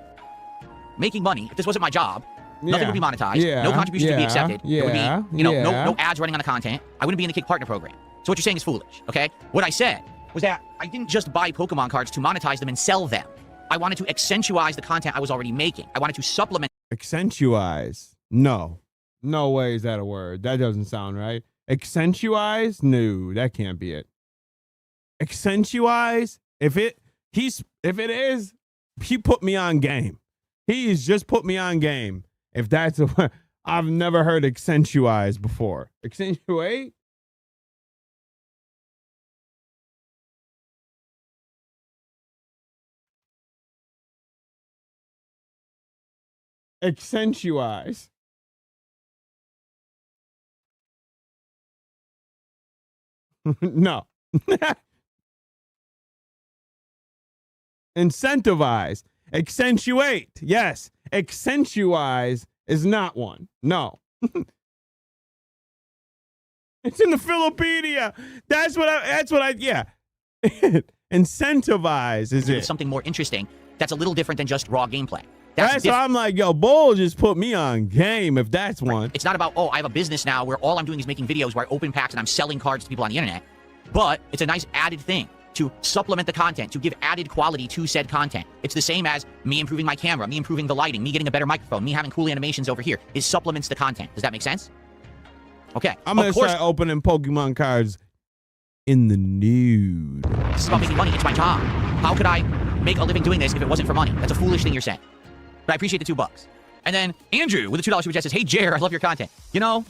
making money, if this wasn't my job, nothing would be monetized. No contributions would be accepted. There would be, no ads running on the content. I wouldn't be in the Kick Partner program. So what you're saying is foolish, okay? What I said was that I didn't just buy Pokemon cards to monetize them and sell them. I wanted to accentuate the content I was already making. I wanted to supplement. Accentuate? No. No way is that a word. That doesn't sound right. Accentuate? No, that can't be it. Accentuate If it is, he put me on game. He's just put me on game. If that's a, I've never heard accentuize before. Accentuate? Accentuize. No. Incentivize. Accentuate. Yes. Accentuize is not one. No. It's in the Philopedia. That's what I yeah. Incentivize is it. Something more interesting that's a little different than just raw gameplay. That's why I'm like, yo, Bull just put me on game if that's one. It's not about, oh, I have a business now where all I'm doing is making videos where I open packs and I'm selling cards to people on the internet. But it's a nice added thing to supplement the content, to give added quality to said content. It's the same as me improving my camera, me improving the lighting, me getting a better microphone, me having cool animations over here. It supplements the content. Does that make sense? Okay. I'm going to start opening Pokemon cards in the nude. This is about making money. It's my job. How could I make a living doing this if it wasn't for money? That's a foolish thing you're saying. But I appreciate the $2. And then Andrew with the $2 super chat says, hey, Jer, I love your content. You know,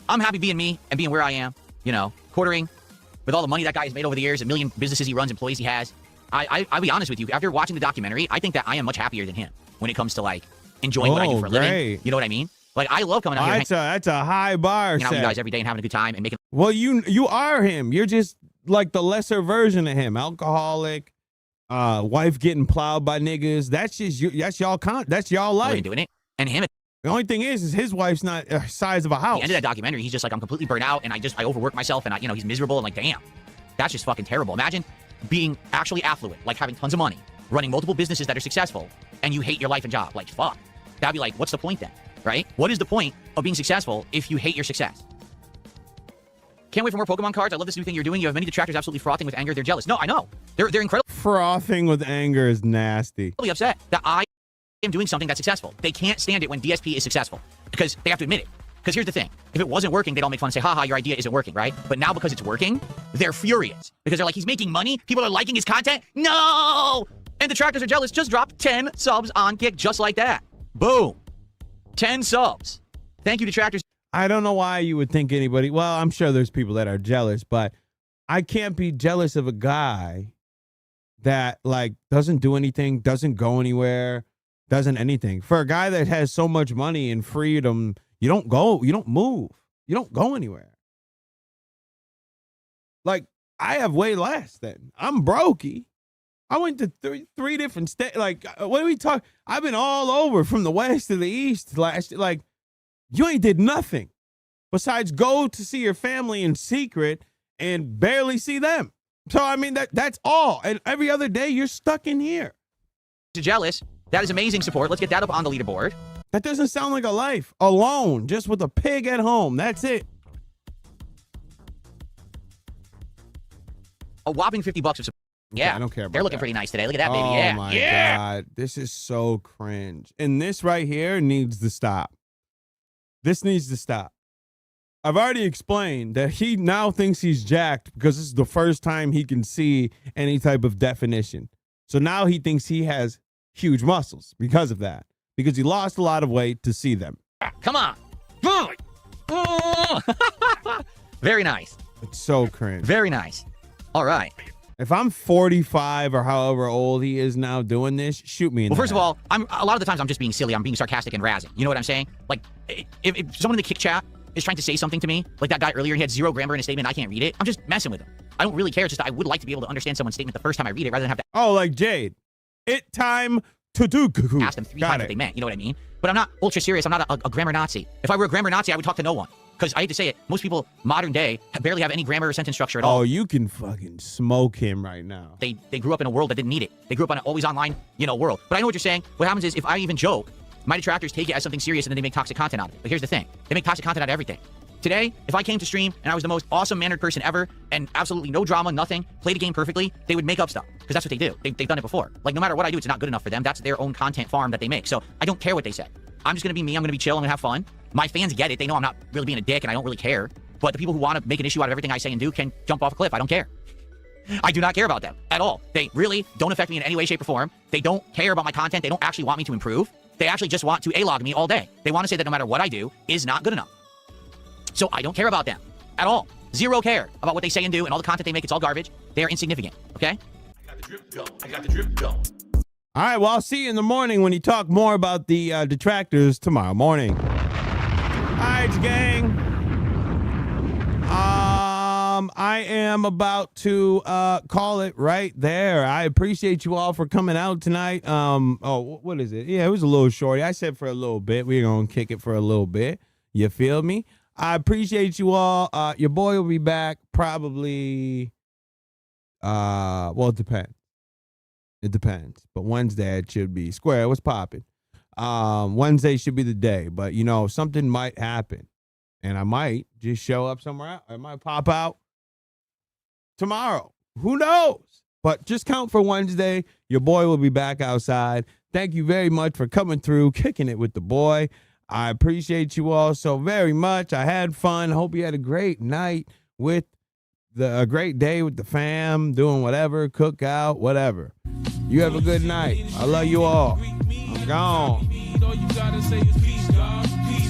I'm happy being me and being where I am, you know, quartering with all the money that guy has made over the years, a million businesses he runs, employees he has. I'll be honest with you. After watching the documentary, I think that I am much happier than him when it comes to, like, enjoying what I do for a living. You know what I mean? Like, I love coming out here. That's a high bar. Hanging out with you guys every day and having a good time and making. Well, you are him. You're just like the lesser version of him. Alcoholic, wife getting plowed by niggas. That's just you. That's y'all. That's y'all life. Really doing it. And him. The only thing is his wife's not size of a house. At the end of that documentary, he's just like, I'm completely burnt out and I overwork myself and he's miserable and like, damn, that's just fucking terrible. Imagine being actually affluent, like having tons of money, running multiple businesses that are successful, and you hate your life and job. Like, fuck. That'd be like, what's the point then? Right? What is the point of being successful if you hate your success? Can't wait for more Pokemon cards. I love this new thing you're doing. You have many detractors absolutely frothing with anger. They're jealous. No, I know. They're incredible. Frothing with anger is nasty. Really upset that I am doing something that's successful. They can't stand it when DSP is successful because they have to admit it. Because here's the thing. If it wasn't working, they'd all make fun and say, haha, your idea isn't working, right? But now because it's working, they're furious. Because they're like, he's making money? People are liking his content? No! And detractors are jealous. Just dropped 10 subs on Kick just like that. Boom. 10 subs. Thank you, detractors. I don't know why you would think anybody. Well, I'm sure there's people that are jealous, but I can't be jealous of a guy that like doesn't do anything, doesn't go anywhere, doesn't anything. For a guy that has so much money and freedom, you don't go, you don't move, you don't go anywhere. Like I have way less than I'm brokey. I went to three different states. Like, what are we talking? I've been all over from the west to the east. Like, you ain't did nothing besides go to see your family in secret and barely see them. So, I mean, that's all. And every other day, you're stuck in here. Jealous. That is amazing support. Let's get that up on the leaderboard. That doesn't sound like a life. Alone, just with a pig at home. That's it. A whopping $50 of support. Yeah, I don't care about they're looking that. pretty nice today. Look at that, baby. Yeah. Oh, my yeah. God. This is so cringe. And this right here needs to stop. This needs to stop. I've already explained that he now thinks he's jacked because this is the first time he can see any type of definition. So now he thinks he has huge muscles because of that. Because he lost a lot of weight to see them. Come on. Very nice. It's so cringe. Very nice. All right. If I'm 45 or however old he is now doing this, shoot me in the Well, first head. of all, a lot of the times I'm just being silly. I'm being sarcastic and razzing. You know what I'm saying? Like, if someone in the Kick chat is trying to say something to me, like that guy earlier, he had zero grammar in his statement, I can't read it, I'm just messing with him. I don't really care. It's just I would like to be able to understand someone's statement the first time I read it rather than have to Oh, like Jade. It time to do. ask them three times what they meant. You know what I mean? But I'm not ultra serious. I'm not a grammar Nazi. If I were a grammar Nazi, I would talk to no one. Because I hate to say it, most people modern day barely have any grammar or sentence structure at all. Oh, you can fucking smoke him right now. They grew up in a world that didn't need it. They grew up in an always online, world. But I know what you're saying. What happens is if I even joke, my detractors take it as something serious and then they make toxic content out of it. But here's the thing. They make toxic content out of everything. Today, if I came to stream and I was the most awesome mannered person ever and absolutely no drama, nothing, played the game perfectly, they would make up stuff. Because that's what they do. They've done it before. Like no matter what I do, it's not good enough for them. That's their own content farm that they make. So I don't care what they say. I'm just going to be me. I'm going to be chill. I'm going to have fun. My fans get it. They know I'm not really being a dick and I don't really care. But the people who want to make an issue out of everything I say and do can jump off a cliff. I don't care. I do not care about them at all. They really don't affect me in any way, shape, or form. They don't care about my content. They don't actually want me to improve. They actually just want to A-log me all day. They want to say that no matter what I do is not good enough. So I don't care about them at all. Zero care about what they say and do, and all the content they make. It's all garbage. They are insignificant, okay? I got the drip going. I got the drip going. All right, well, I'll see you in the morning when you talk more about the detractors tomorrow morning. All right, gang. I am about to call it right there. I appreciate you all for coming out tonight. Oh, what is it? Yeah, it was a little shorty. I said for a little bit. We're going to kick it for a little bit. You feel me? I appreciate you all. Your boy will be back probably, well, it depends. It depends. But Wednesday it should be square. What's popping? Wednesday should be the day. But, you know, something might happen. And I might just show up somewhere else. I might pop out tomorrow. Who knows? But just count for Wednesday. Your boy will be back outside. Thank you very much for coming through, kicking it with the boy. I appreciate you all so very much. I had fun. Hope you had a great night with a great day with the fam, doing whatever, cook out, whatever. You have a good night. I love you all. I'm gone. All you gotta say is peace, God. Peace.